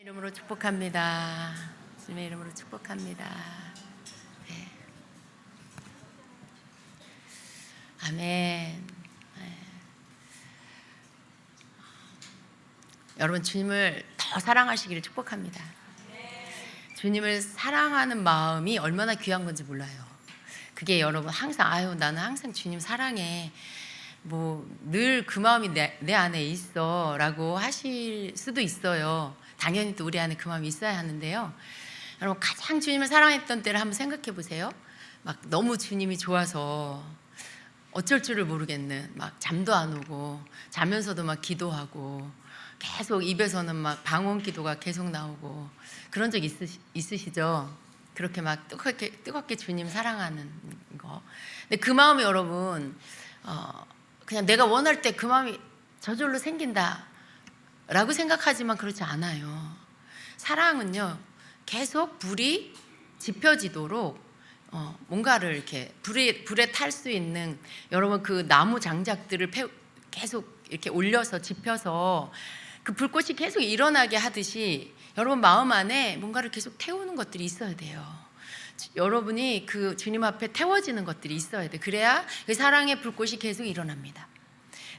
이름으로 축복합니다. 주님의 이름으로 축복합니다. 네. 아멘. 네. 여러분 주님을 더 사랑하시기를 축복합니다. 주님을 사랑하는 마음이 얼마나 귀한 건지 몰라요. 그게 여러분 항상 나는 항상 주님 사랑해. 늘 그 마음이 내 안에 있어 라고 하실 수도 있어요. 당연히 또 우리 안에 그 마음이 있어야 하는데요. 여러분 가장 주님을 사랑했던 때를 한번 생각해 보세요. 막 너무 주님이 좋아서 어쩔 줄을 모르겠는, 막 잠도 안 오고 자면서도 막 기도하고 계속 입에서는 막 방언 기도가 계속 나오고 그런 적 있으시죠? 그렇게 막 뜨겁게 주님 사랑하는 거. 근데 그 마음이 여러분 그냥 내가 원할 때 그 마음이 저절로 생긴다 라고 생각하지만 그렇지 않아요. 사랑은요 계속 불이 지펴지도록 뭔가를 이렇게 불에 탈 수 있는, 여러분 그 나무 장작들을 계속 이렇게 올려서 지펴서 그 불꽃이 계속 일어나게 하듯이 여러분 마음 안에 뭔가를 계속 태우는 것들이 있어야 돼요. 여러분이 그 주님 앞에 태워지는 것들이 있어야 돼. 그래야 그 사랑의 불꽃이 계속 일어납니다.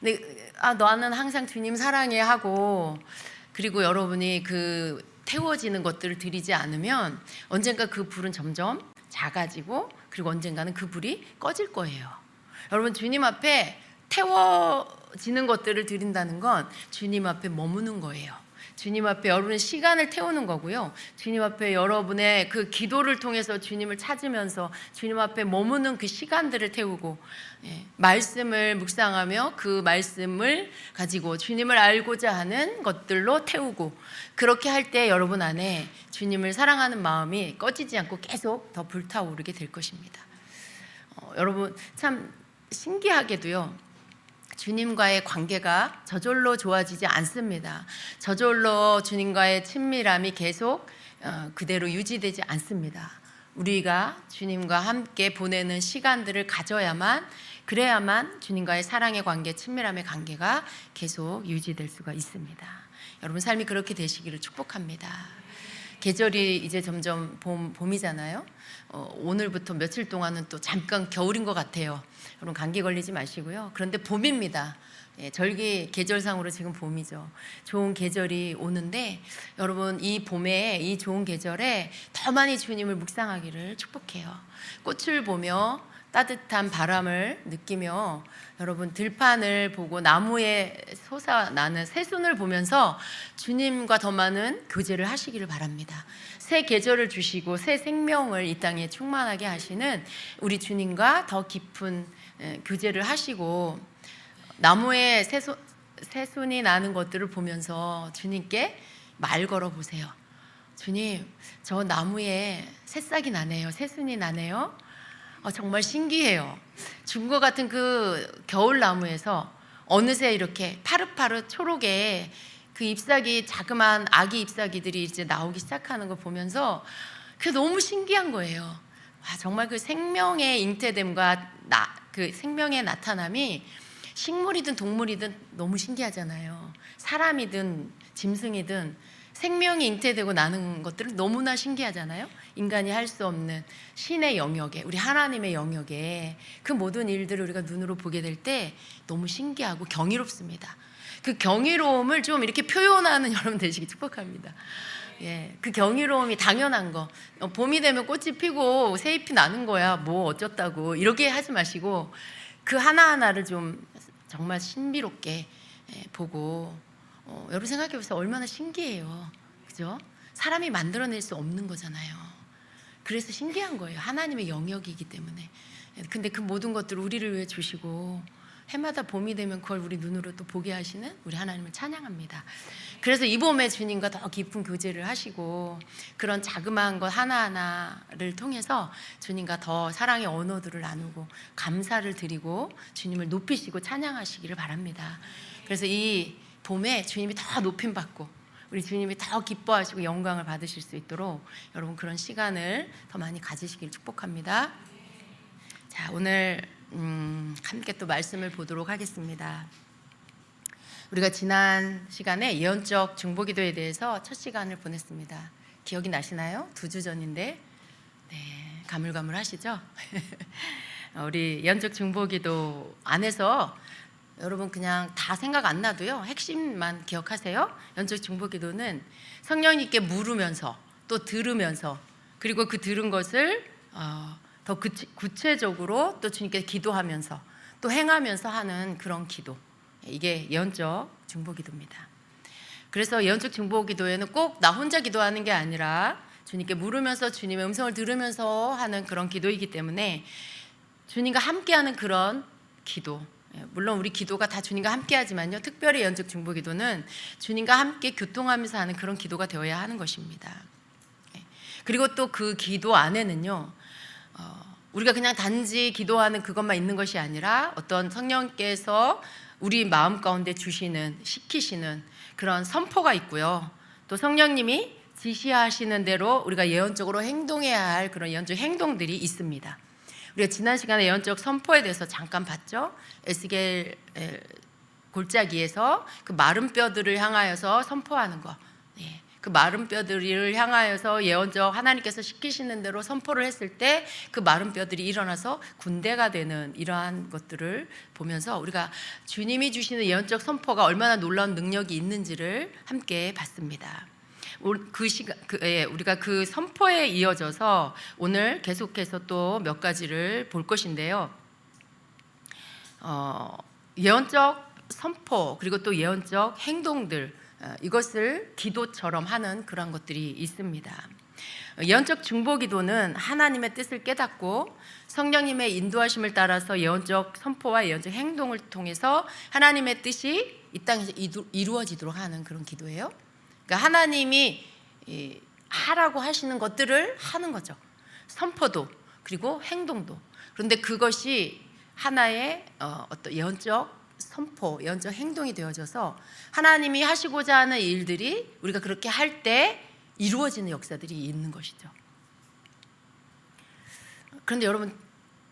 근데 나는 항상 주님 사랑해 하고, 그리고 여러분이 그 태워지는 것들을 드리지 않으면 언젠가 그 불은 점점 작아지고, 그리고 언젠가는 그 불이 꺼질 거예요. 여러분 주님 앞에 태워지는 것들을 드린다는 건 주님 앞에 머무는 거예요. 주님 앞에 여러분의 시간을 태우는 거고요. 주님 앞에 여러분의 그 기도를 통해서 주님을 찾으면서 주님 앞에 머무는 그 시간들을 태우고, 말씀을 묵상하며 그 말씀을 가지고 주님을 알고자 하는 것들로 태우고, 그렇게 할 때 여러분 안에 주님을 사랑하는 마음이 꺼지지 않고 계속 더 불타오르게 될 것입니다. 여러분 참 신기하게도요, 주님과의 관계가 저절로 좋아지지 않습니다. 저절로 주님과의 친밀함이 계속 그대로 유지되지 않습니다. 우리가 주님과 함께 보내는 시간들을 그래야만 주님과의 사랑의 관계, 친밀함의 관계가 계속 유지될 수가 있습니다. 여러분 삶이 그렇게 되시기를 축복합니다. 계절이 이제 점점 봄이잖아요. 오늘부터 며칠 동안은 또 잠깐 겨울인 것 같아요. 여러분 감기 걸리지 마시고요. 그런데 봄입니다. 절기 계절상으로 지금 봄이죠. 좋은 계절이 오는데 여러분 이 봄에, 이 좋은 계절에 더 많이 주님을 묵상하기를 축복해요. 꽃을 보며 따뜻한 바람을 느끼며 여러분 들판을 보고 나무에 솟아나는 새순을 보면서 주님과 더 많은 교제를 하시기를 바랍니다. 새 계절을 주시고 새 생명을 이 땅에 충만하게 하시는 우리 주님과 더 깊은 교제를 하시고, 나무에 새순이 나는 것들을 보면서 주님께 말 걸어 보세요. 주님, 저 나무에 새싹이 나네요. 새순이 나네요. 정말 신기해요. 죽은 것 같은 그 겨울나무에서 어느새 이렇게 파릇파릇 초록에 그 잎사귀, 자그마한 아기 잎사귀들이 이제 나오기 시작하는 걸 보면서 그게 너무 신기한 거예요. 정말 그 생명의 잉태됨과 그 생명의 나타남이 식물이든 동물이든 너무 신기하잖아요. 사람이든 짐승이든 생명이 잉태되고 나는 것들은 너무나 신기하잖아요. 인간이 할 수 없는 신의 영역에, 우리 하나님의 영역에 그 모든 일들을 우리가 눈으로 보게 될 때 너무 신기하고 경이롭습니다. 그 경이로움을 좀 이렇게 표현하는 여러분 되시기 축복합니다. 그 경이로움이 당연한 거. 봄이 되면 꽃이 피고 새 잎이 나는 거야. 뭐 어쩌다고 이렇게 하지 마시고 그 하나하나를 좀 정말 신비롭게 보고, 여러분 생각해 보세요. 얼마나 신기해요. 그죠? 사람이 만들어낼 수 없는 거잖아요. 그래서 신기한 거예요. 하나님의 영역이기 때문에. 근데 그 모든 것들을 우리를 위해 주시고 해마다 봄이 되면 그걸 우리 눈으로 또 보게 하시는 우리 하나님을 찬양합니다. 그래서 이 봄에 주님과 더 깊은 교제를 하시고 그런 자그마한 것 하나하나를 통해서 주님과 더 사랑의 언어들을 나누고 감사를 드리고 주님을 높이시고 찬양하시기를 바랍니다. 그래서 이 봄에 주님이 더 높임받고 우리 주님이 더 기뻐하시고 영광을 받으실 수 있도록 여러분 그런 시간을 더 많이 가지시길 축복합니다. 자, 오늘 함께 또 말씀을 보도록 하겠습니다. 우리가 지난 시간에 예언적 중보기도에 대해서 첫 시간을 보냈습니다. 기억이 나시나요? 2주 전인데 네, 가물가물하시죠? 우리 예언적 중보기도 안에서 여러분 그냥 다 생각 안 나도요, 핵심만 기억하세요. 예언적 중보기도는 성령님께 물으면서 또 들으면서, 그리고 그 들은 것을 더 구체적으로 또 주님께 기도하면서 또 행하면서 하는 그런 기도, 이게 예언적 중보기도입니다. 그래서 예언적 중보기도에는 꼭 나 혼자 기도하는 게 아니라 주님께 물으면서 주님의 음성을 들으면서 하는 그런 기도이기 때문에 주님과 함께하는 그런 기도, 물론 우리 기도가 다 주님과 함께하지만요, 특별히 예언적 중보기도는 주님과 함께 교통하면서 하는 그런 기도가 되어야 하는 것입니다. 그리고 또 그 기도 안에는요, 우리가 그냥 단지 기도하는 그것만 있는 것이 아니라 어떤 성령께서 우리 마음 가운데 주시는, 시키시는 그런 선포가 있고요, 또 성령님이 지시하시는 대로 우리가 예언적으로 행동해야 할 그런 예언적 행동들이 있습니다. 우리가 지난 시간에 예언적 선포에 대해서 잠깐 봤죠. 에스겔 골짜기에서 그 마른 뼈들을 향하여서 선포하는 거, 그 마른 뼈들을 향하여서 예언적 하나님께서 시키시는 대로 선포를 했을 때 그 마른 뼈들이 일어나서 군대가 되는 이러한 것들을 보면서 우리가 주님이 주시는 예언적 선포가 얼마나 놀라운 능력이 있는지를 함께 봤습니다. 우리가 그 선포에 이어져서 오늘 계속해서 또 몇 가지를 볼 것인데요. 예언적 선포 그리고 또 예언적 행동들, 이것을 기도처럼 하는 그런 것들이 있습니다. 예언적 중보기도는 하나님의 뜻을 깨닫고 성령님의 인도하심을 따라서 예언적 선포와 예언적 행동을 통해서 하나님의 뜻이 이 땅에서 이루어지도록 하는 그런 기도예요. 그러니까 하나님이 하라고 하시는 것들을 하는 거죠. 선포도 그리고 행동도. 그런데 그것이 하나의 어떤 예언적 선포, 예언적 행동이 되어져서 하나님이 하시고자 하는 일들이 우리가 그렇게 할 때 이루어지는 역사들이 있는 것이죠. 그런데 여러분,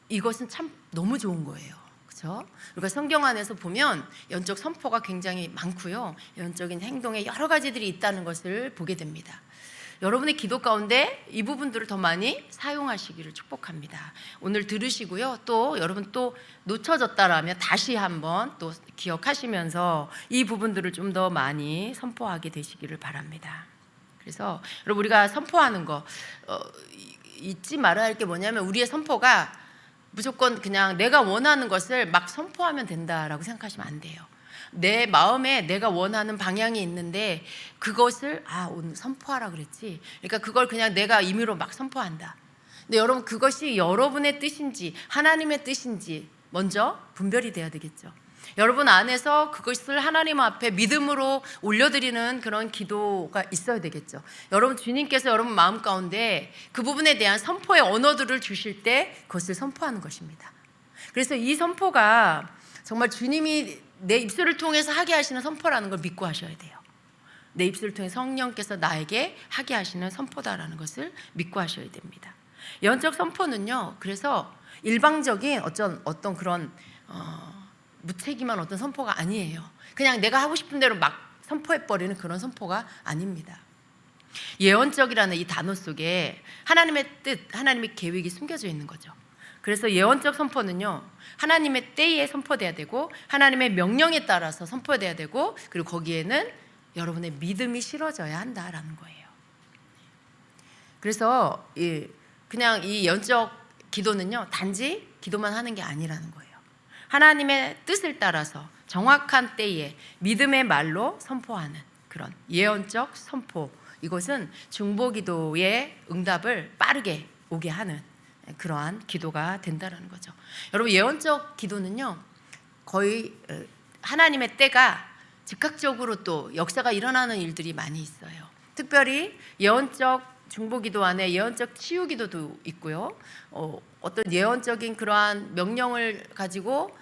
이것은 참 너무 좋은 거예요. 그렇죠? 우리가 성경 안에서 보면 예언적 선포가 굉장히 많고요, 예언적인 행동에 여러 가지들이 있다는 것을 보게 됩니다. 여러분의 기도 가운데 이 부분들을 더 많이 사용하시기를 축복합니다. 오늘 들으시고요, 또 여러분 또 놓쳐졌다라면 다시 한번 또 기억하시면서 이 부분들을 좀 더 많이 선포하게 되시기를 바랍니다. 그래서 여러분, 우리가 선포하는 거 잊지 말아야 할 게 뭐냐면, 우리의 선포가 무조건 그냥 내가 원하는 것을 막 선포하면 된다라고 생각하시면 안 돼요. 내 마음에 내가 원하는 방향이 있는데 그것을 오늘 선포하라 그랬지, 그러니까 그걸 그냥 내가 임의로 막 선포한다. 근데 여러분, 그것이 여러분의 뜻인지 하나님의 뜻인지 먼저 분별이 돼야 되겠죠. 여러분 안에서 그것을 하나님 앞에 믿음으로 올려드리는 그런 기도가 있어야 되겠죠. 여러분, 주님께서 여러분 마음 가운데 그 부분에 대한 선포의 언어들을 주실 때 그것을 선포하는 것입니다. 그래서 이 선포가 정말 주님이 내 입술을 통해서 하게 하시는 선포라는 걸 믿고 하셔야 돼요. 내 입술을 통해 성령께서 나에게 하게 하시는 선포다라는 것을 믿고 하셔야 됩니다. 예언적 선포는요, 그래서 일방적인 어떤 그런 무책임한 어떤 선포가 아니에요. 그냥 내가 하고 싶은 대로 막 선포해버리는 그런 선포가 아닙니다. 예언적이라는 이 단어 속에 하나님의 뜻, 하나님의 계획이 숨겨져 있는 거죠. 그래서 예언적 선포는요, 하나님의 때에 선포돼야 되고 하나님의 명령에 따라서 선포돼야 되고, 그리고 거기에는 여러분의 믿음이 실어져야 한다라는 거예요. 그래서 그냥 이 예언적 기도는요, 단지 기도만 하는 게 아니라는 거예요. 하나님의 뜻을 따라서 정확한 때에 믿음의 말로 선포하는 그런 예언적 선포, 이것은 중보기도의 응답을 빠르게 오게 하는 그러한 기도가 된다는 거죠. 여러분, 예언적 기도는요, 거의 하나님의 때가 즉각적으로 또 역사가 일어나는 일들이 많이 있어요. 특별히 예언적 중보기도 안에 예언적 치유기도도 있고요, 어떤 예언적인 그러한 명령을 가지고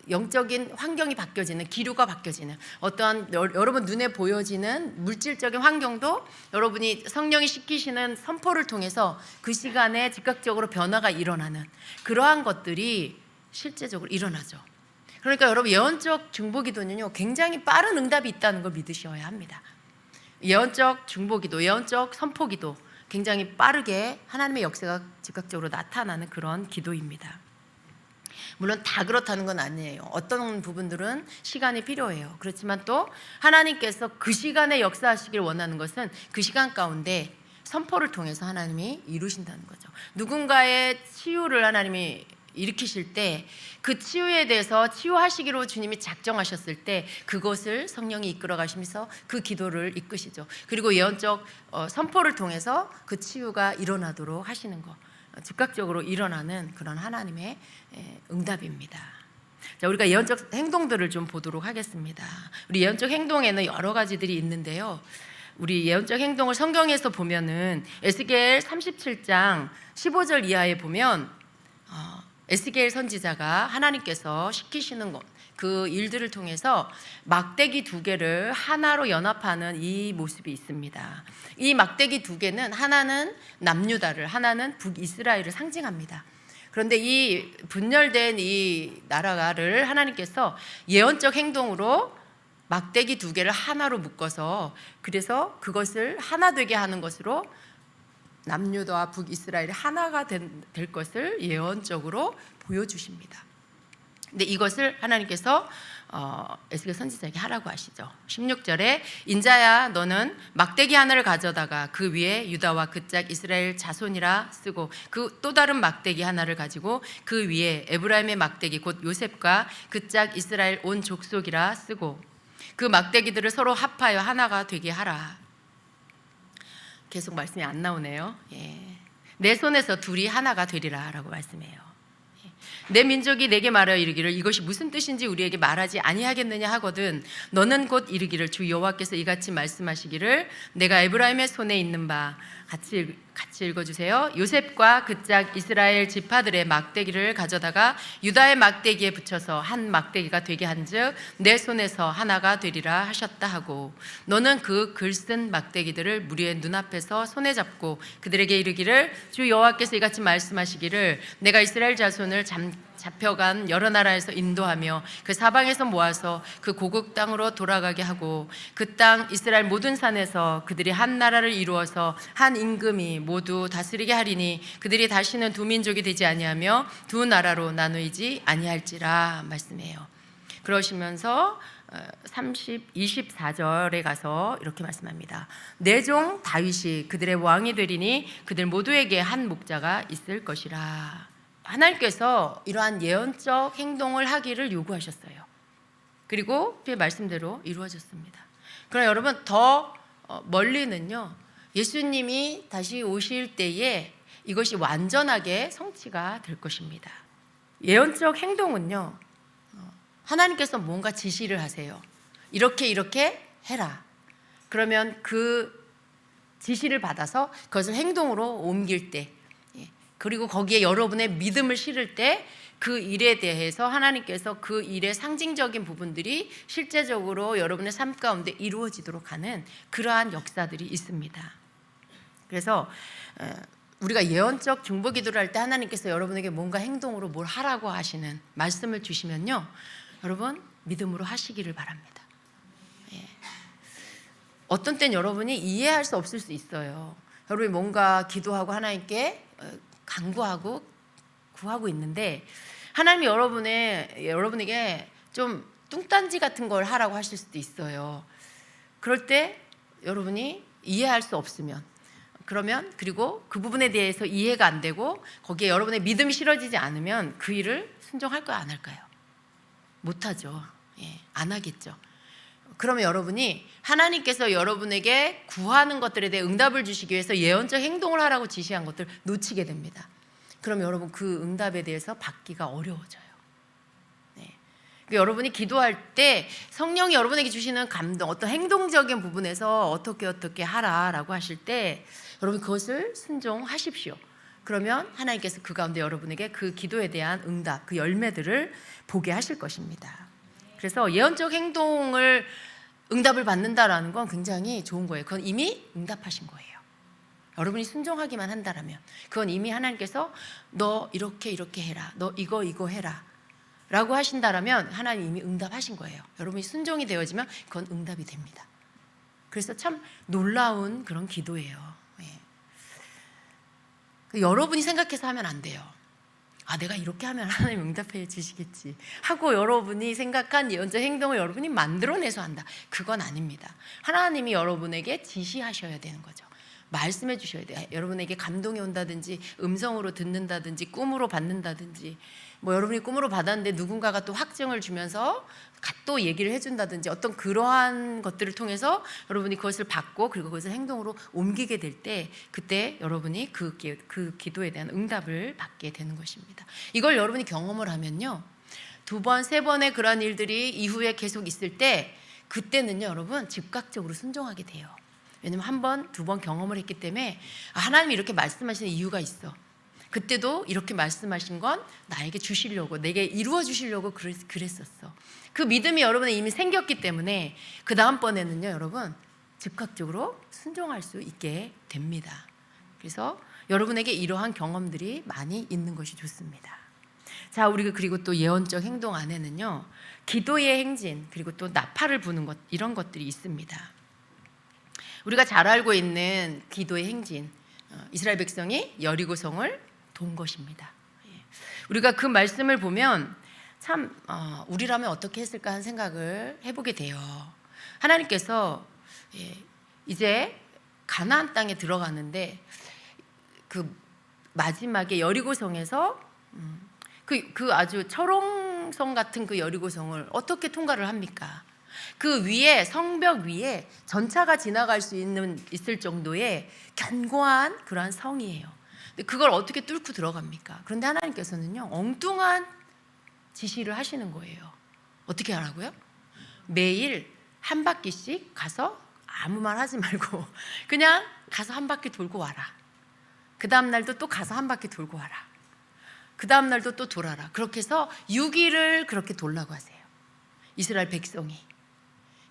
영적인 환경이 바뀌어지는, 기류가 바뀌어지는 어떠한 여러분 눈에 보여지는 물질적인 환경도 여러분이 성령이 시키시는 선포를 통해서 그 시간에 즉각적으로 변화가 일어나는 그러한 것들이 실제적으로 일어나죠. 그러니까 여러분 예언적 중보기도는요 굉장히 빠른 응답이 있다는 걸 믿으셔야 합니다. 예언적 중보기도, 예언적 선포기도 굉장히 빠르게 하나님의 역사가 즉각적으로 나타나는 그런 기도입니다. 물론 다 그렇다는 건 아니에요. 어떤 부분들은 시간이 필요해요. 그렇지만 또 하나님께서 그 시간에 역사하시길 원하는 것은 그 시간 가운데 선포를 통해서 하나님이 이루신다는 거죠. 누군가의 치유를 하나님이 일으키실 때 그 치유에 대해서 치유하시기로 주님이 작정하셨을 때 그것을 성령이 이끌어 가시면서 그 기도를 이끄시죠. 그리고 예언적 선포를 통해서 그 치유가 일어나도록 하시는 거, 즉각적으로 일어나는 그런 하나님의 응답입니다. 자, 우리가 예언적 행동들을 좀 보도록 하겠습니다. 우리 예언적 행동에는 여러 가지들이 있는데요. 우리 예언적 행동을 성경에서 보면은 에스겔 37장 15절 이하에 보면 에스겔 선지자가 하나님께서 시키시는 것, 그 일들을 통해서 막대기 2개를 하나로 연합하는 이 모습이 있습니다. 이 막대기 2개는 하나는 남유다를, 하나는 북이스라엘을 상징합니다. 그런데 이 분열된 이 나라를 하나님께서 예언적 행동으로 막대기 2개를 하나로 묶어서 그래서 그것을 하나 되게 하는 것으로 남유다와 북이스라엘이 하나가 될 것을 예언적으로 보여주십니다. 근데 이것을 하나님께서 에스겔 선지자에게 하라고 하시죠. 16절에 인자야 너는 막대기 하나를 가져다가 그 위에 유다와 그 짝 이스라엘 자손이라 쓰고 그 또 다른 막대기 하나를 가지고 그 위에 에브라임의 막대기 곧 요셉과 그 짝 이스라엘 온 족속이라 쓰고 그 막대기들을 서로 합하여 하나가 되게 하라. 계속 말씀이 안 나오네요. 내 손에서 둘이 하나가 되리라 라고 말씀해요. 내 민족이 내게 말하여 이르기를 이것이 무슨 뜻인지 우리에게 말하지 아니하겠느냐 하거든 너는 곧 이르기를 주 여호와께서 이같이 말씀하시기를 내가 에브라임의 손에 있는 바 같이 읽어주세요. 요셉과 그 짝 이스라엘 지파들의 막대기를 가져다가 유다의 막대기에 붙여서 한 막대기가 되게 한즉 내 손에서 하나가 되리라 하셨다 하고 너는 그 글쓴 막대기들을 무리의 눈앞에서 손에 잡고 그들에게 이르기를 주 여호와께서 이같이 말씀하시기를 내가 이스라엘 자손을 잡혀간 여러 나라에서 인도하며 그 사방에서 모아서 그 고국 땅으로 돌아가게 하고 그 땅 이스라엘 모든 산에서 그들이 한 나라를 이루어서 한 임금이 모두 다스리게 하리니 그들이 다시는 두 민족이 되지 아니하며 두 나라로 나누이지 아니할지라 말씀해요. 그러시면서 24절에 가서 이렇게 말씀합니다. 내 종 다윗이 그들의 왕이 되리니 그들 모두에게 한 목자가 있을 것이라. 하나님께서 이러한 예언적 행동을 하기를 요구하셨어요. 그리고 그의 말씀대로 이루어졌습니다. 그럼 여러분 더 멀리는요, 예수님이 다시 오실 때에 이것이 완전하게 성취가 될 것입니다. 예언적 행동은요, 하나님께서 뭔가 지시를 하세요. 이렇게 해라. 그러면 그 지시를 받아서 그것을 행동으로 옮길 때, 그리고 거기에 여러분의 믿음을 실을 때 그 일에 대해서 하나님께서 그 일의 상징적인 부분들이 실제적으로 여러분의 삶 가운데 이루어지도록 하는 그러한 역사들이 있습니다. 그래서 우리가 예언적 중보 기도를 할 때 하나님께서 여러분에게 뭔가 행동으로 뭘 하라고 하시는 말씀을 주시면요, 여러분 믿음으로 하시기를 바랍니다. 어떤 땐 여러분이 이해할 수 없을 수 있어요. 여러분이 뭔가 기도하고 하나님께 간구하고 구하고 있는데 하나님이 여러분에게 좀 뚱딴지 같은 걸 하라고 하실 수도 있어요. 그럴 때 여러분이 이해할 수 없으면, 그러면 그리고 그 부분에 대해서 이해가 안 되고 거기에 여러분의 믿음이 실어지지 않으면 그 일을 순종할까요, 안 할까요? 못하죠. 안 하겠죠. 그러면 여러분이 하나님께서 여러분에게 구하는 것들에 대해 응답을 주시기 위해서 예언적 행동을 하라고 지시한 것들 놓치게 됩니다. 그럼 여러분 그 응답에 대해서 받기가 어려워져요. 여러분이 기도할 때 성령이 여러분에게 주시는 감동, 어떤 행동적인 부분에서 어떻게 하라라고 하실 때 여러분 그것을 순종하십시오. 그러면 하나님께서 그 가운데 여러분에게 그 기도에 대한 응답, 그 열매들을 보게 하실 것입니다. 그래서 예언적 행동을 응답을 받는다라는 건 굉장히 좋은 거예요. 그건 이미 응답하신 거예요. 여러분이 순종하기만 한다라면 그건 이미 하나님께서 너 이렇게 해라, 너 이거 해라 라고 하신다라면 하나님 이미 응답하신 거예요. 여러분이 순종이 되어지면 그건 응답이 됩니다. 그래서 참 놀라운 그런 기도예요. 여러분이 생각해서 하면 안 돼요. 내가 이렇게 하면 하나님 응답해 주시겠지 하고 여러분이 생각한 예언적 행동을 여러분이 만들어내서 한다. 그건 아닙니다. 하나님이 여러분에게 지시하셔야 되는 거죠. 말씀해 주셔야 돼요. 여러분에게 감동이 온다든지 음성으로 듣는다든지 꿈으로 받는다든지 여러분이 꿈으로 받았는데 누군가가 또 확증을 주면서 또 얘기를 해준다든지 어떤 그러한 것들을 통해서 여러분이 그것을 받고 그리고 그것을 행동으로 옮기게 될 때 그때 여러분이 그 기도에 대한 응답을 받게 되는 것입니다. 이걸 여러분이 경험을 하면요, 2번, 3번의 그러한 일들이 이후에 계속 있을 때 그때는요 여러분 즉각적으로 순종하게 돼요. 왜냐면 1번, 2번 경험을 했기 때문에 하나님이 이렇게 말씀하시는 이유가 있어. 그때도 이렇게 말씀하신 건 나에게 주시려고, 내게 이루어 주시려고 그랬었어. 그 믿음이 여러분에 이미 생겼기 때문에 그 다음번에는요 여러분 즉각적으로 순종할 수 있게 됩니다. 그래서 여러분에게 이러한 경험들이 많이 있는 것이 좋습니다. 자, 우리가 그리고 또 예언적 행동 안에는요 기도의 행진 그리고 또 나팔을 부는 것, 이런 것들이 있습니다. 우리가 잘 알고 있는 기도의 행진, 이스라엘 백성이 여리고성을 돈 것입니다. 우리가 그 말씀을 보면 참 우리라면 어떻게 했을까 하는 생각을 해보게 돼요. 하나님께서 이제 가나안 땅에 들어가는데 그 마지막에 여리고성에서 그 아주 철옹성 같은 그 여리고성을 어떻게 통과를 합니까? 그 위에, 성벽 위에 전차가 지나갈 수 있을 정도의 견고한 그러한 성이에요. 근데 그걸 어떻게 뚫고 들어갑니까? 그런데 하나님께서는요 엉뚱한 지시를 하시는 거예요. 어떻게 하라고요? 매일 한 바퀴씩 가서 아무 말 하지 말고 그냥 가서 한 바퀴 돌고 와라. 그 다음 날도 또 가서 한 바퀴 돌고 와라. 그 다음 날도 또 돌아라. 그렇게 해서 6일을 그렇게 돌라고 하세요. 이스라엘 백성이.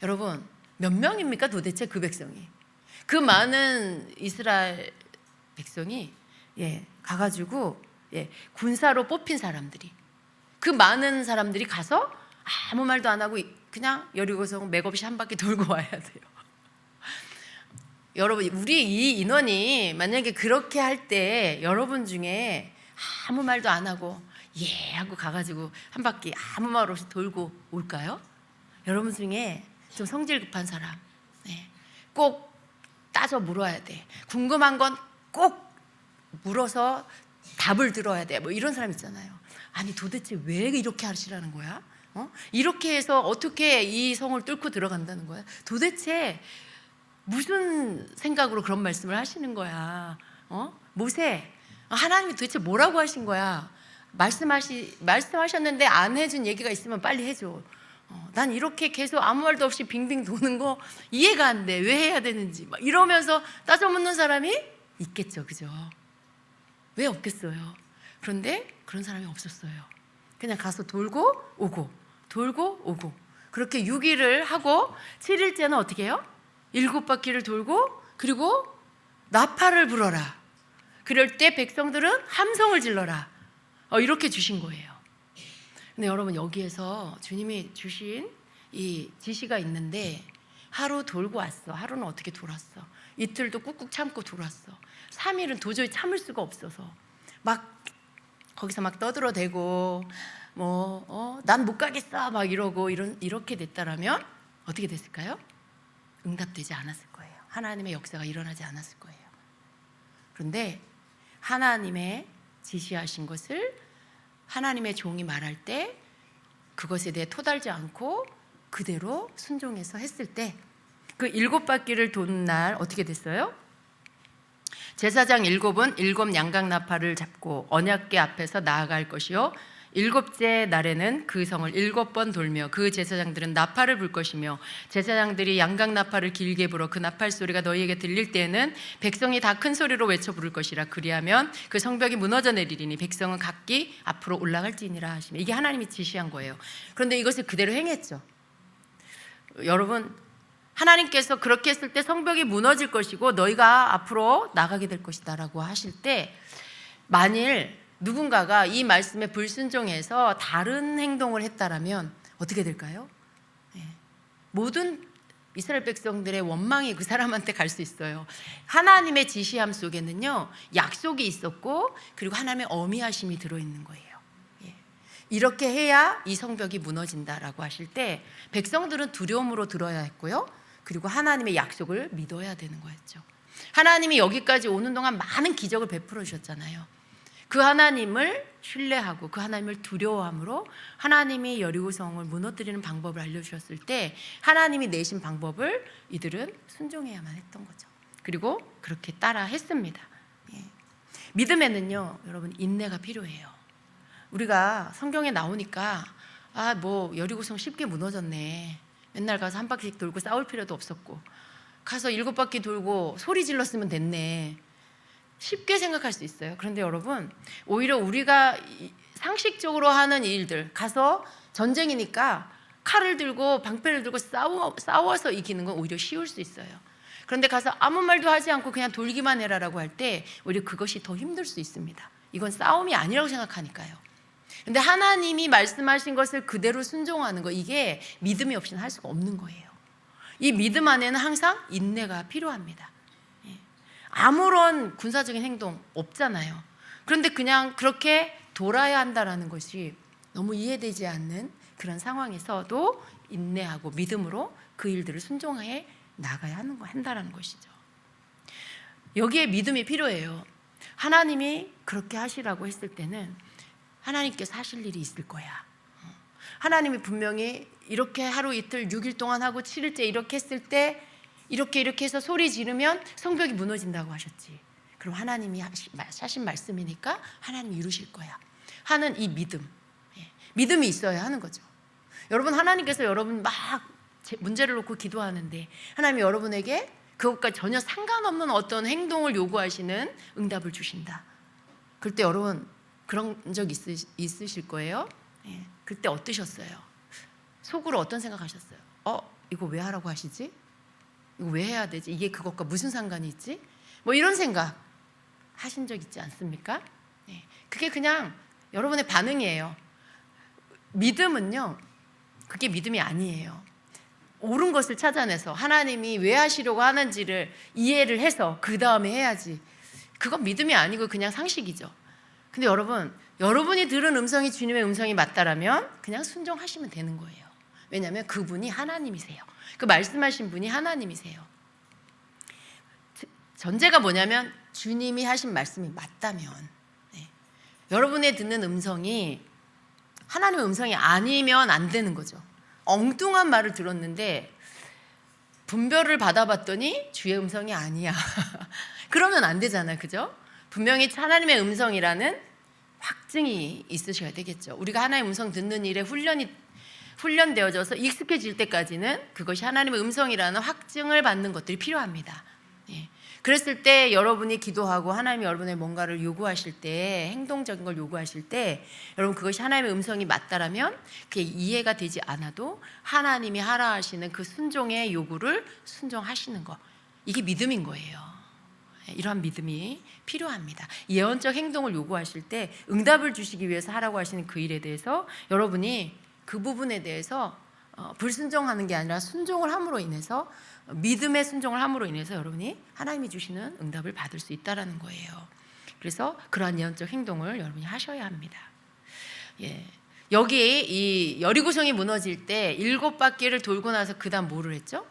여러분 몇 명입니까 도대체 그 백성이? 그 많은 이스라엘 백성이 가가지고 군사로 뽑힌 사람들이, 그 많은 사람들이 가서 아무 말도 안 하고 그냥 여리고성 맥없이 한 바퀴 돌고 와야 돼요. 여러분 우리 이 인원이 만약에 그렇게 할 때 여러분 중에 아무 말도 안 하고 하고 가가지고 한 바퀴 아무 말 없이 돌고 올까요? 여러분 중에 좀 성질 급한 사람, 꼭 따져 물어야 돼. 궁금한 건 꼭 물어서 답을 들어야 돼. 이런 사람 있잖아요. 아니 도대체 왜 이렇게 하시라는 거야? 이렇게 해서 어떻게 이 성을 뚫고 들어간다는 거야? 도대체 무슨 생각으로 그런 말씀을 하시는 거야? 모세, 하나님이 도대체 뭐라고 하신 거야? 말씀하셨는데 안 해준 얘기가 있으면 빨리 해줘. 난 이렇게 계속 아무 말도 없이 빙빙 도는 거 이해가 안 돼. 왜 해야 되는지 이러면서 따져 묻는 사람이 있겠죠, 그죠? 왜 없겠어요? 그런데 그런 사람이 없었어요. 그냥 가서 돌고 오고 돌고 오고 그렇게 6일을 하고 7일째는 어떻게 해요? 7바퀴를 돌고 그리고 나팔을 불어라. 그럴 때 백성들은 함성을 질러라. 이렇게 주신 거예요. 근데 여러분 여기에서 주님이 주신 이 지시가 있는데 하루 돌고 왔어. 하루는 어떻게 돌았어? 이틀도 꾹꾹 참고 돌았어. 3일은 도저히 참을 수가 없어서 막 거기서 막 떠들어대고 난 못 가겠어 막 이러고 이렇게 됐다라면 어떻게 됐을까요? 응답되지 않았을 거예요. 하나님의 역사가 일어나지 않았을 거예요. 그런데 하나님의 지시하신 것을 하나님의 종이 말할 때 그것에 대해 토달지 않고 그대로 순종해서 했을 때 그 7바퀴를 도는 날 어떻게 됐어요? 제사장 7은 7 양각나팔을 잡고 언약궤 앞에서 나아갈 것이요 7째 날에는 그 성을 7번 돌며 그 제사장들은 나팔을 불 것이며 제사장들이 양각나팔을 길게 불어 그 나팔 소리가 너희에게 들릴 때에는 백성이 다 큰 소리로 외쳐 부를 것이라. 그리하면 그 성벽이 무너져 내리리니 백성은 각기 앞으로 올라갈지니라 하시며, 이게 하나님이 지시한 거예요. 그런데 이것을 그대로 행했죠. 여러분 하나님께서 그렇게 했을 때 성벽이 무너질 것이고 너희가 앞으로 나가게 될 것이다 라고 하실 때 만일 누군가가 이 말씀에 불순종해서 다른 행동을 했다라면 어떻게 될까요? 모든 이스라엘 백성들의 원망이 그 사람한테 갈 수 있어요. 하나님의 지시함 속에는요, 약속이 있었고, 그리고 하나님의 어미하심이 들어있는 거예요. 이렇게 해야 이 성벽이 무너진다라고 하실 때 백성들은 두려움으로 들어야 했고요, 그리고 하나님의 약속을 믿어야 되는 거였죠. 하나님이 여기까지 오는 동안 많은 기적을 베풀어 주셨잖아요. 그 하나님을 신뢰하고 그 하나님을 두려워함으로 하나님이 여리고성을 무너뜨리는 방법을 알려주셨을 때 하나님이 내신 방법을 이들은 순종해야만 했던 거죠. 그리고 그렇게 따라 했습니다. 믿음에는요, 여러분, 인내가 필요해요. 우리가 성경에 나오니까 뭐 여리고성 쉽게 무너졌네, 맨날 가서 한 바퀴씩 돌고 싸울 필요도 없었고 가서 7바퀴 돌고 소리 질렀으면 됐네, 쉽게 생각할 수 있어요. 그런데 여러분, 오히려 우리가 상식적으로 하는 일들, 가서 전쟁이니까 칼을 들고 방패를 들고 싸워서 이기는 건 오히려 쉬울 수 있어요. 그런데 가서 아무 말도 하지 않고 그냥 돌기만 해라라고 할 때 오히려 그것이 더 힘들 수 있습니다. 이건 싸움이 아니라고 생각하니까요. 근데 하나님이 말씀하신 것을 그대로 순종하는 거, 이게 믿음이 없이는 할 수가 없는 거예요. 이 믿음 안에는 항상 인내가 필요합니다. 아무런 군사적인 행동 없잖아요. 그런데 그냥 그렇게 돌아야 한다는 것이 너무 이해되지 않는 그런 상황에서도 인내하고 믿음으로 그 일들을 순종해 나가야 한다는 것이죠. 여기에 믿음이 필요해요. 하나님이 그렇게 하시라고 했을 때는 하나님께서 하실 일이 있을 거야. 하나님이 분명히 이렇게 하루 이틀 6일 동안 하고 7일째 이렇게 했을 때 이렇게 해서 소리 지르면 성벽이 무너진다고 하셨지. 그럼 하나님이 하신 말씀이니까 하나님이 이루실 거야 하는 이 믿음, 믿음이 있어야 하는 거죠. 여러분, 하나님께서 여러분 막 문제를 놓고 기도하는데 하나님이 여러분에게 그것과 전혀 상관없는 어떤 행동을 요구하시는 응답을 주신다. 그때 여러분 그런 적 있으실 거예요. 그때 어떠셨어요? 속으로 어떤 생각하셨어요? 이거 왜 하라고 하시지? 이거 왜 해야 되지? 이게 그것과 무슨 상관이 있지? 뭐 이런 생각 하신 적 있지 않습니까? 그게 그냥 여러분의 반응이에요. 믿음은요, 그게 믿음이 아니에요. 옳은 것을 찾아내서 하나님이 왜 하시려고 하는지를 이해를 해서 그 다음에 해야지. 그건 믿음이 아니고 그냥 상식이죠. 근데 여러분, 여러분이 들은 음성이 주님의 음성이 맞다라면 그냥 순종하시면 되는 거예요. 왜냐하면 그분이 하나님이세요. 그 말씀하신 분이 하나님이세요. 전제가 뭐냐면 주님이 하신 말씀이 맞다면, 여러분의 듣는 음성이 하나님의 음성이 아니면 안 되는 거죠. 엉뚱한 말을 들었는데 분별을 받아봤더니 주의 음성이 아니야. 그러면 안 되잖아요, 그죠? 분명히 하나님의 음성이라는 확증이 있으셔야 되겠죠. 우리가 하나님의 음성 듣는 일에 훈련되어져서 익숙해질 때까지는 그것이 하나님의 음성이라는 확증을 받는 것들이 필요합니다. 그랬을 때 여러분이 기도하고 하나님이 여러분의 뭔가를 요구하실 때, 행동적인 걸 요구하실 때 여러분 그것이 하나님의 음성이 맞다라면 그게 이해가 되지 않아도 하나님이 하라 하시는 그 순종의 요구를 순종하시는 것, 이게 믿음인 거예요. 이러한 믿음이 필요합니다. 예언적 행동을 요구하실 때 응답을 주시기 위해서 하라고 하시는 그 일에 대해서 여러분이 그 부분에 대해서 불순종하는 게 아니라 순종을 함으로 인해서, 믿음의 순종을 함으로 인해서 여러분이 하나님이 주시는 응답을 받을 수 있다는 거예요. 그래서 그러한 예언적 행동을 여러분이 하셔야 합니다. 여기 이 여리고성이 무너질 때 7바퀴를 돌고 나서 그 다음 뭐를 했죠?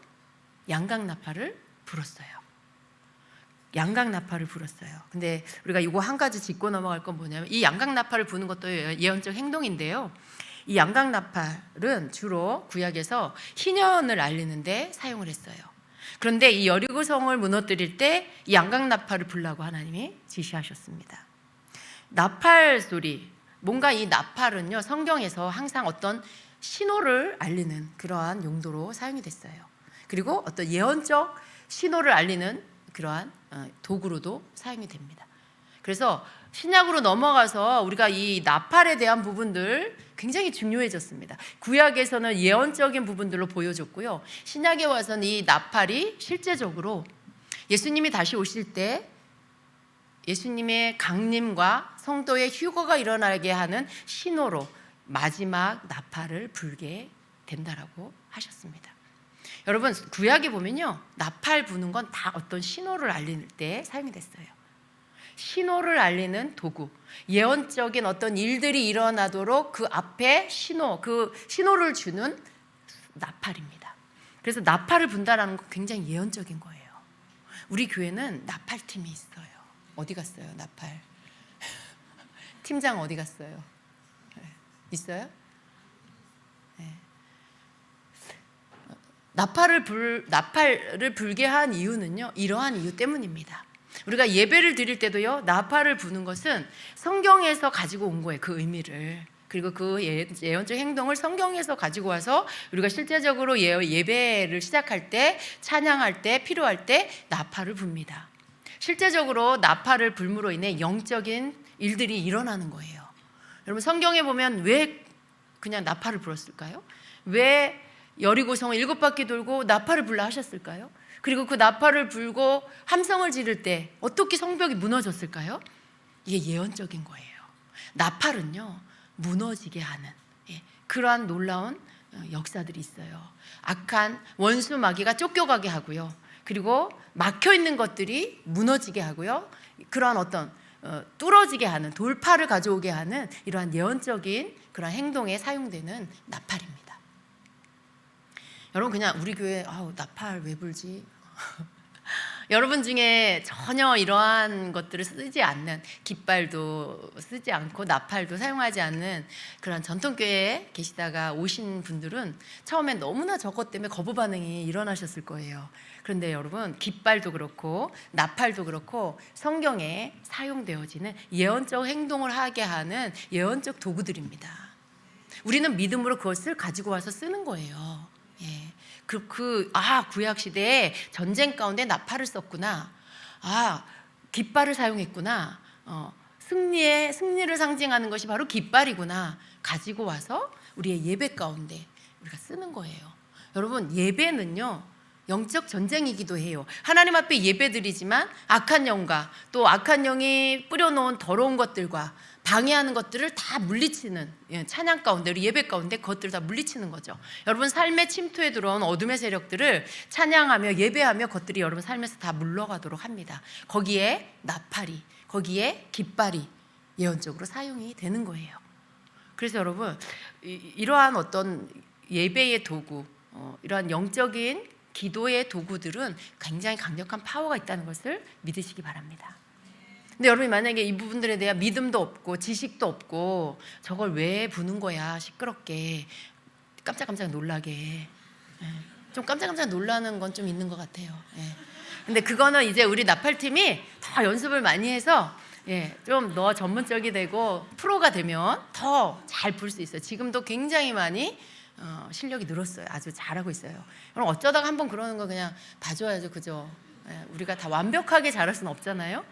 양각나팔을 불었어요. 양각나팔을 불었어요. 근데 우리가 이거 한 가지 짚고 넘어갈 건 뭐냐면 이 양각나팔을 부는 것도 예언적 행동인데요. 이 양각나팔은 주로 구약에서 희년을 알리는데 사용을 했어요. 그런데 이 여리고성을 무너뜨릴 때 이 양각나팔을 불라고 하나님이 지시하셨습니다. 나팔 소리, 뭔가 이 나팔은요, 성경에서 항상 어떤 신호를 알리는 그러한 용도로 사용이 됐어요. 그리고 어떤 예언적 신호를 알리는 그러한 도구로도 사용이 됩니다. 그래서 신약으로 넘어가서 우리가 이 나팔에 대한 부분들 굉장히 중요해졌습니다. 구약에서는 예언적인 부분들로 보여줬고요. 신약에 와서는 이 나팔이 실제적으로 예수님이 다시 오실 때 예수님의 강림과 성도의 휴거가 일어나게 하는 신호로 마지막 나팔을 불게 된다라고 하셨습니다. 여러분, 구약에 보면요, 나팔 부는 건 다 어떤 신호를 알릴 때 사용이 됐어요. 신호를 알리는 도구, 예언적인 어떤 일들이 일어나도록 그 앞에 그 신호를 주는 나팔입니다. 그래서 나팔을 분다라는 건 굉장히 예언적인 거예요. 우리 교회는 나팔팀이 있어요. 어디 갔어요, 나팔? 팀장 어디 갔어요? 있어요? 네. 나팔을 불게 한 이유는요, 이러한 이유 때문입니다. 우리가 예배를 드릴 때도요, 나팔을 부는 것은 성경에서 가지고 온 거예요, 그 의미를. 그리고 그 예언적 행동을 성경에서 가지고 와서 우리가 실제적으로 예배를 시작할 때, 찬양할 때, 필요할 때 나팔을 붑니다. 실제적으로 나팔을 불므로 인해 영적인 일들이 일어나는 거예요. 여러분, 성경에 보면 왜 그냥 나팔을 불었을까요? 왜 여리고성을 7바퀴 돌고 나팔을 불라 하셨을까요? 그리고 그 나팔을 불고 함성을 지를 때 어떻게 성벽이 무너졌을까요? 이게 예언적인 거예요. 나팔은요, 무너지게 하는 그러한 놀라운 역사들이 있어요. 악한 원수 마귀가 쫓겨가게 하고요. 그리고 막혀 있는 것들이 무너지게 하고요. 그러한 어떤 뚫어지게 하는, 돌파를 가져오게 하는 이러한 예언적인 그런 행동에 사용되는 나팔입니다. 여러분, 그냥 우리 교회 나팔 왜 불지? 여러분 중에 전혀 이러한 것들을 쓰지 않는, 깃발도 쓰지 않고 나팔도 사용하지 않는 그런 전통교회에 계시다가 오신 분들은 처음에 너무나 저것 때문에 거부 반응이 일어나셨을 거예요. 그런데 여러분, 깃발도 그렇고 나팔도 그렇고 성경에 사용되어지는 예언적 행동을 하게 하는 예언적 도구들입니다. 우리는 믿음으로 그것을 가지고 와서 쓰는 거예요. 구약 시대에 전쟁 가운데 나팔을 썼구나. 깃발을 사용했구나. 승리를 상징하는 것이 바로 깃발이구나. 가지고 와서 우리의 예배 가운데 우리가 쓰는 거예요. 여러분, 예배는요, 영적 전쟁이기도 해요. 하나님 앞에 예배드리지만 악한 영과 또 악한 영이 뿌려놓은 더러운 것들과 방해하는 것들을 다 물리치는, 찬양 가운데, 우리 예배 가운데 그것들을 다 물리치는 거죠. 여러분, 삶의 침투에 들어온 어둠의 세력들을 찬양하며 예배하며 그것들이 여러분 삶에서 다 물러가도록 합니다. 거기에 나팔이, 거기에 깃발이 예언적으로 사용이 되는 거예요. 그래서 여러분, 이러한 어떤 예배의 도구, 이러한 영적인 기도의 도구들은 굉장히 강력한 파워가 있다는 것을 믿으시기 바랍니다. 근데 여러분이 만약에 이 부분들에 대한 믿음도 없고 지식도 없고 저걸 왜 부는 거야, 시끄럽게, 깜짝깜짝 놀라게, 좀 깜짝깜짝 놀라는 건 좀 있는 것 같아요. 근데 그거는 이제 우리 나팔팀이 더 연습을 많이 해서 좀 더 전문적이 되고 프로가 되면 더 잘 불 수 있어요. 지금도 굉장히 많이 실력이 늘었어요. 아주 잘하고 있어요. 그럼 어쩌다가 한번 그러는 거 그냥 봐줘야죠, 그죠? 우리가 다 완벽하게 잘할 수는 없잖아요.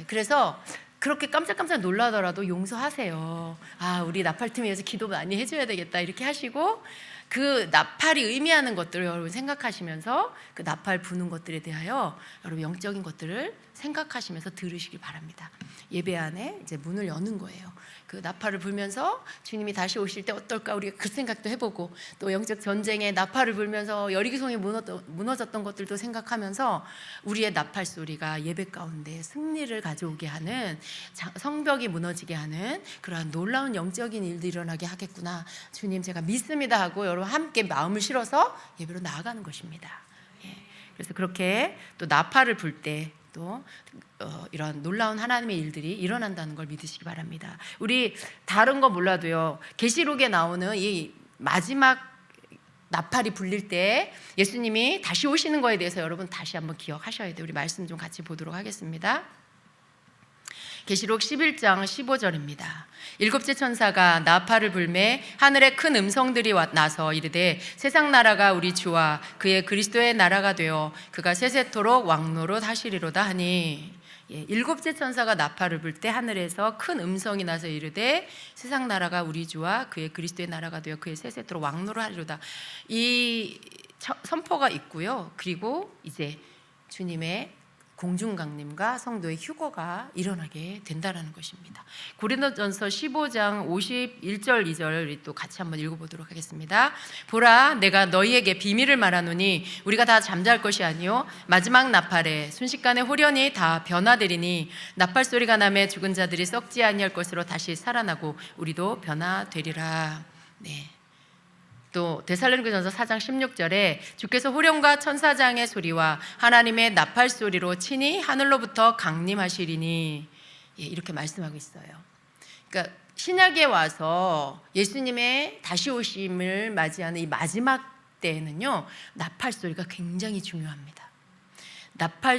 그래서 그렇게 깜짝깜짝 놀라더라도 용서하세요. 우리 나팔팀 위해서 기도 많이 해줘야 되겠다, 이렇게 하시고 그 나팔이 의미하는 것들을 여러분 생각하시면서 그 나팔 부는 것들에 대하여 여러분 영적인 것들을 생각하시면서 들으시기 바랍니다. 예배 안에 이제 문을 여는 거예요. 그 나팔을 불면서 주님이 다시 오실 때 어떨까, 우리가 그 생각도 해보고, 또 영적 전쟁에 나팔을 불면서 여리고성이 무너졌던 것들도 생각하면서 우리의 나팔 소리가 예배 가운데 승리를 가져오게 하는, 성벽이 무너지게 하는 그러한 놀라운 영적인 일도 일어나게 하겠구나, 주님 제가 믿습니다 하고 여러분 함께 마음을 실어서 예배로 나아가는 것입니다. 그래서 그렇게 또 나팔을 불 때 또 이런 놀라운 하나님의 일들이 일어난다는 걸 믿으시기 바랍니다. 우리 다른 거 몰라도요, 계시록에 나오는 이 마지막 나팔이 불릴 때 예수님이 다시 오시는 거에 대해서 여러분 다시 한번 기억하셔야 돼요. 우리 말씀 좀 같이 보도록 하겠습니다. 계시록 11장 15절입니다. 일곱째 천사가 나팔을 불매 하늘에 큰 음성들이 나서 이르되 세상 나라가 우리 주와 그의 그리스도의 나라가 되어 그가 세세토록 왕노릇 하시리로다 하니, 일곱째 천사가 나팔을 불 때 하늘에서 큰 음성이 나서 이르되 세상 나라가 우리 주와 그의 그리스도의 나라가 되어 그의 세세토록 왕노릇 하리로다. 이 선포가 있고요. 그리고 이제 주님의 공중강림과 성도의 휴거가 일어나게 된다는 것입니다. 고린도전서 15장 51절 2절 또 같이 한번 읽어보도록 하겠습니다. 보라, 내가 너희에게 비밀을 말하노니 우리가 다 잠잘 것이 아니요 마지막 나팔에 순식간에 호련히 다 변화되리니 나팔 소리가 나매 죽은 자들이 썩지 아니할 것으로 다시 살아나고 우리도 변화되리라. 네. 또 데살로니가전서 4장 16절에 주께서 호령과 천사장의 소리와 하나님의 나팔 소리로 친히 하늘로부터 강림하시리니, 예, 이렇게 말씀하고 있어요. 그러니까 신약에 와서 예수님의 다시 오심을 맞이하는 이 마지막 때에는요, 나팔 소리가 굉장히 중요합니다. 나팔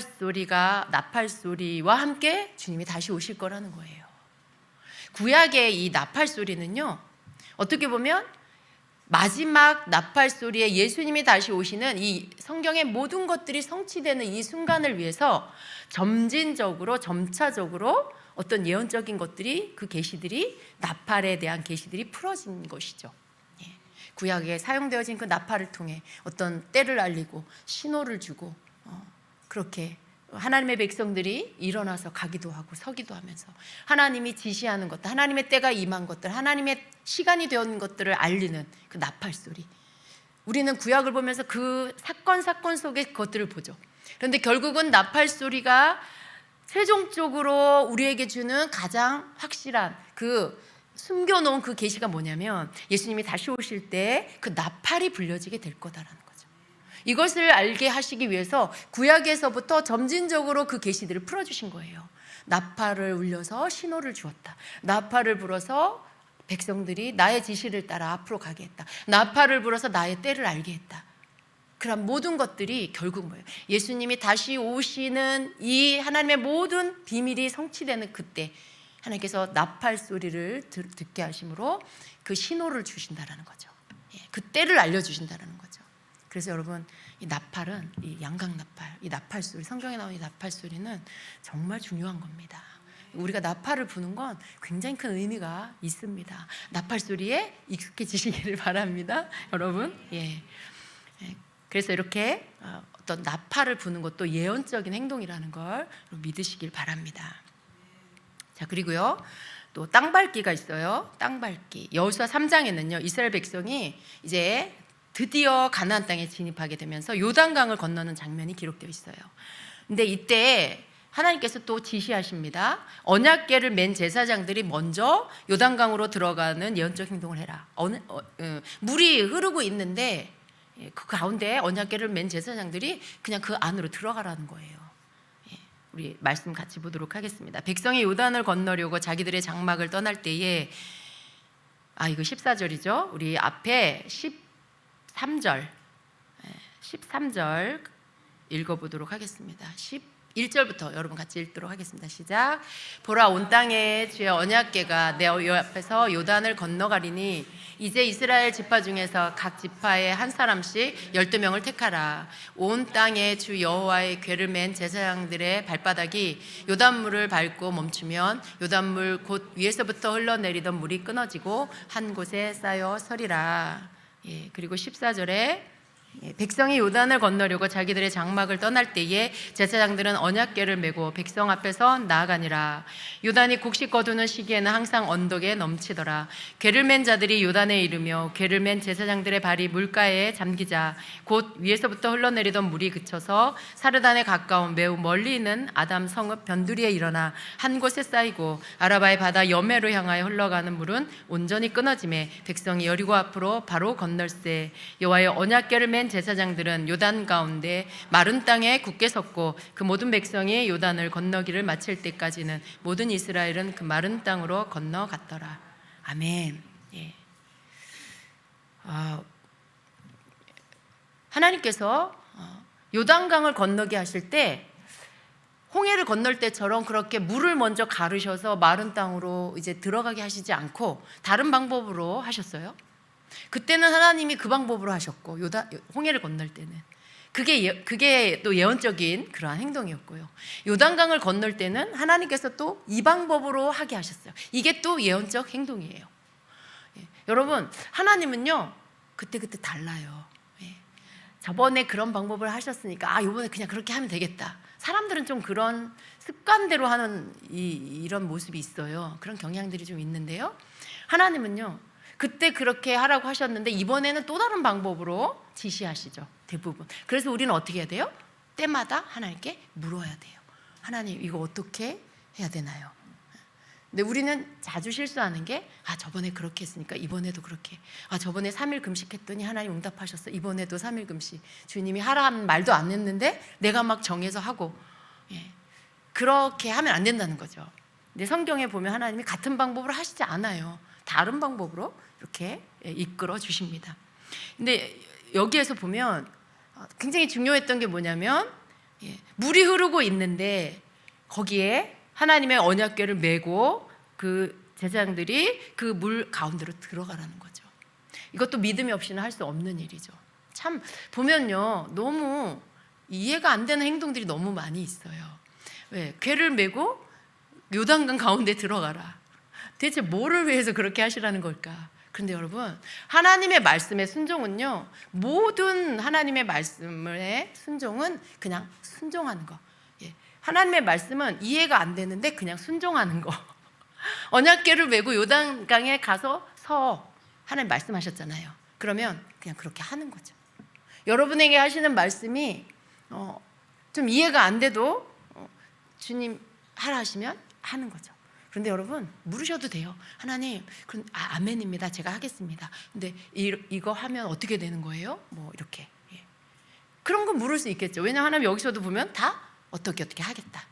소리와 함께 주님이 다시 오실 거라는 거예요. 구약의 이 나팔 소리는요, 어떻게 보면 마지막 나팔 소리에 예수님이 다시 오시는 이 성경의 모든 것들이 성취되는 이 순간을 위해서 점차적으로 어떤 예언적인 것들이, 그 계시들이, 나팔에 대한 계시들이 풀어진 것이죠. 예. 구약에 사용되어진 그 나팔을 통해 어떤 때를 알리고 신호를 주고, 그렇게 하나님의 백성들이 일어나서 가기도 하고 서기도 하면서 하나님이 지시하는 것들, 하나님의 때가 임한 것들, 하나님의 시간이 되었는 것들을 알리는 그 나팔 소리. 우리는 구약을 보면서 그 사건 속의 것들을 보죠. 그런데 결국은 나팔 소리가 최종적으로 우리에게 주는 가장 확실한 그 숨겨놓은 그 계시가 뭐냐면, 예수님이 다시 오실 때 그 나팔이 불려지게 될 거다라는 거죠. 이것을 알게 하시기 위해서 구약에서부터 점진적으로 그 계시들을 풀어주신 거예요. 나팔을 울려서 신호를 주었다. 나팔을 불어서 백성들이 나의 지시를 따라 앞으로 가게 했다. 나팔을 불어서 나의 때를 알게 했다. 그런 모든 것들이 결국 뭐예요? 예수님이 다시 오시는 이 하나님의 모든 비밀이 성취되는 그때 하나님께서 나팔 소리를 듣게 하심으로 그 신호를 주신다라는 거죠. 그 때를 알려주신다라는 거죠. 그래서 여러분, 이 나팔은, 이 양각 나팔, 이 나팔 소리, 성경에 나오는 이 나팔 소리는 정말 중요한 겁니다. 우리가 나팔을 부는 건 굉장히 큰 의미가 있습니다. 나팔 소리에 익숙해지시기를 바랍니다, 여러분. 예. 그래서 이렇게 어떤 나팔을 부는 것도 예언적인 행동이라는 걸 믿으시길 바랍니다. 자, 그리고요, 또 땅밟기가 있어요. 땅밟기. 여호수아 3장에는요, 이스라엘 백성이 이제 드디어 가나안 땅에 진입하게 되면서 요단강을 건너는 장면이 기록되어 있어요. 근데 이때 하나님께서 또 지시하십니다. 언약궤를 맨 제사장들이 먼저 요단강으로 들어가는 예언적 행동을 해라. 물이 흐르고 있는데 그 가운데 언약궤를 맨 제사장들이 그냥 그 안으로 들어가라는 거예요. 우리 말씀 같이 보도록 하겠습니다. 백성이 요단을 건너려고 자기들의 장막을 떠날 때에, 이거 14절이죠. 우리 앞에 13절 읽어보도록 하겠습니다. 11절부터 여러분 같이 읽도록 하겠습니다. 시작. 보라, 온 땅에 주의 언약궤가 내 앞에서 요단을 건너가리니 이제 이스라엘 지파 중에서 각 지파에 한 사람씩 12명을 택하라. 온 땅에 주 여호와의 궤를 맨 제사장들의 발바닥이 요단물을 밟고 멈추면 요단물 곧 위에서부터 흘러내리던 물이 끊어지고 한 곳에 쌓여 서리라. 예, 그리고 14절에 백성이 요단을 건너려고 자기들의 장막을 떠날 때에 제사장들은 언약궤를 메고 백성 앞에서 나아가니라. 요단이 곡식 거두는 시기에는 항상 언덕에 넘치더라. 궤를 맨 자들이 요단에 이르며 궤를 맨 제사장들의 발이 물가에 잠기자 곧 위에서부터 흘러내리던 물이 그쳐서 사르단에 가까운 매우 멀리 있는 아담 성읍 변두리에 일어나 한 곳에 쌓이고 아라바의 바다 여매로 향하여 흘러가는 물은 온전히 끊어지매 백성이 여리고 앞으로 바로 건널세. 여호와의 언약궤를 맨 제사장들은 요단 가운데 마른 땅에 굳게 섰고 그 모든 백성이 요단을 건너기를 마칠 때까지는 모든 이스라엘은 그 마른 땅으로 건너갔더라. 아멘. 예. 하나님께서 요단강을 건너게 하실 때 홍해를 건널 때처럼 그렇게 물을 먼저 가르셔서 마른 땅으로 이제 들어가게 하시지 않고 다른 방법으로 하셨어요. 그때는 하나님이 그 방법으로 하셨고 홍해를 건널 때는 그게 또 예언적인 그러한 행동이었고요. 요단강을 건널 때는 하나님께서 또 이 방법으로 하게 하셨어요. 이게 또 예언적 행동이에요. 예. 여러분, 하나님은요 그때그때 달라요. 예. 저번에 그런 방법을 하셨으니까 이번에 그냥 그렇게 하면 되겠다. 사람들은 좀 그런 습관대로 하는 이런 모습이 있어요. 그런 경향들이 좀 있는데요. 하나님은요, 그때 그렇게 하라고 하셨는데 이번에는 또 다른 방법으로 지시하시죠. 대부분. 그래서 우리는 어떻게 해야 돼요? 때마다 하나님께 물어야 돼요. 하나님, 이거 어떻게 해야 되나요? 근데 우리는 자주 실수하는 게 저번에 그렇게 했으니까 이번에도 그렇게, 저번에 3일 금식했더니 하나님 응답하셨어, 이번에도 3일 금식, 주님이 하라는 말도 안 했는데 내가 막 정해서 하고, 그렇게 하면 안 된다는 거죠. 근데 성경에 보면 하나님이 같은 방법으로 하시지 않아요. 다른 방법으로 이렇게 이끌어 주십니다. 근데 여기에서 보면 굉장히 중요했던 게 뭐냐면, 물이 흐르고 있는데 거기에 하나님의 언약궤를 메고 그 제사장들이 그 물 가운데로 들어가라는 거죠. 이것도 믿음이 없이는 할 수 없는 일이죠. 참 보면요, 너무 이해가 안 되는 행동들이 너무 많이 있어요. 왜? 궤를 메고 요단강 가운데 들어가라. 대체 뭐를 위해서 그렇게 하시라는 걸까? 그런데 여러분, 하나님의 말씀의 순종은요, 모든 하나님의 말씀의 순종은 그냥 순종하는 거. 하나님의 말씀은 이해가 안 되는데 그냥 순종하는 거. 언약궤를 메고 요단강에 가서 하나님 말씀하셨잖아요. 그러면 그냥 그렇게 하는 거죠. 여러분에게 하시는 말씀이 좀 이해가 안 돼도 주님 하라 하시면 하는 거죠. 그런데 여러분, 물으셔도 돼요. 하나님, 그럼 아멘입니다, 제가 하겠습니다. 근데 이거 하면 어떻게 되는 거예요? 뭐 이렇게, 그런 건 물을 수 있겠죠. 왜냐하면 하나님 여기서도 보면 다 어떻게 하겠다.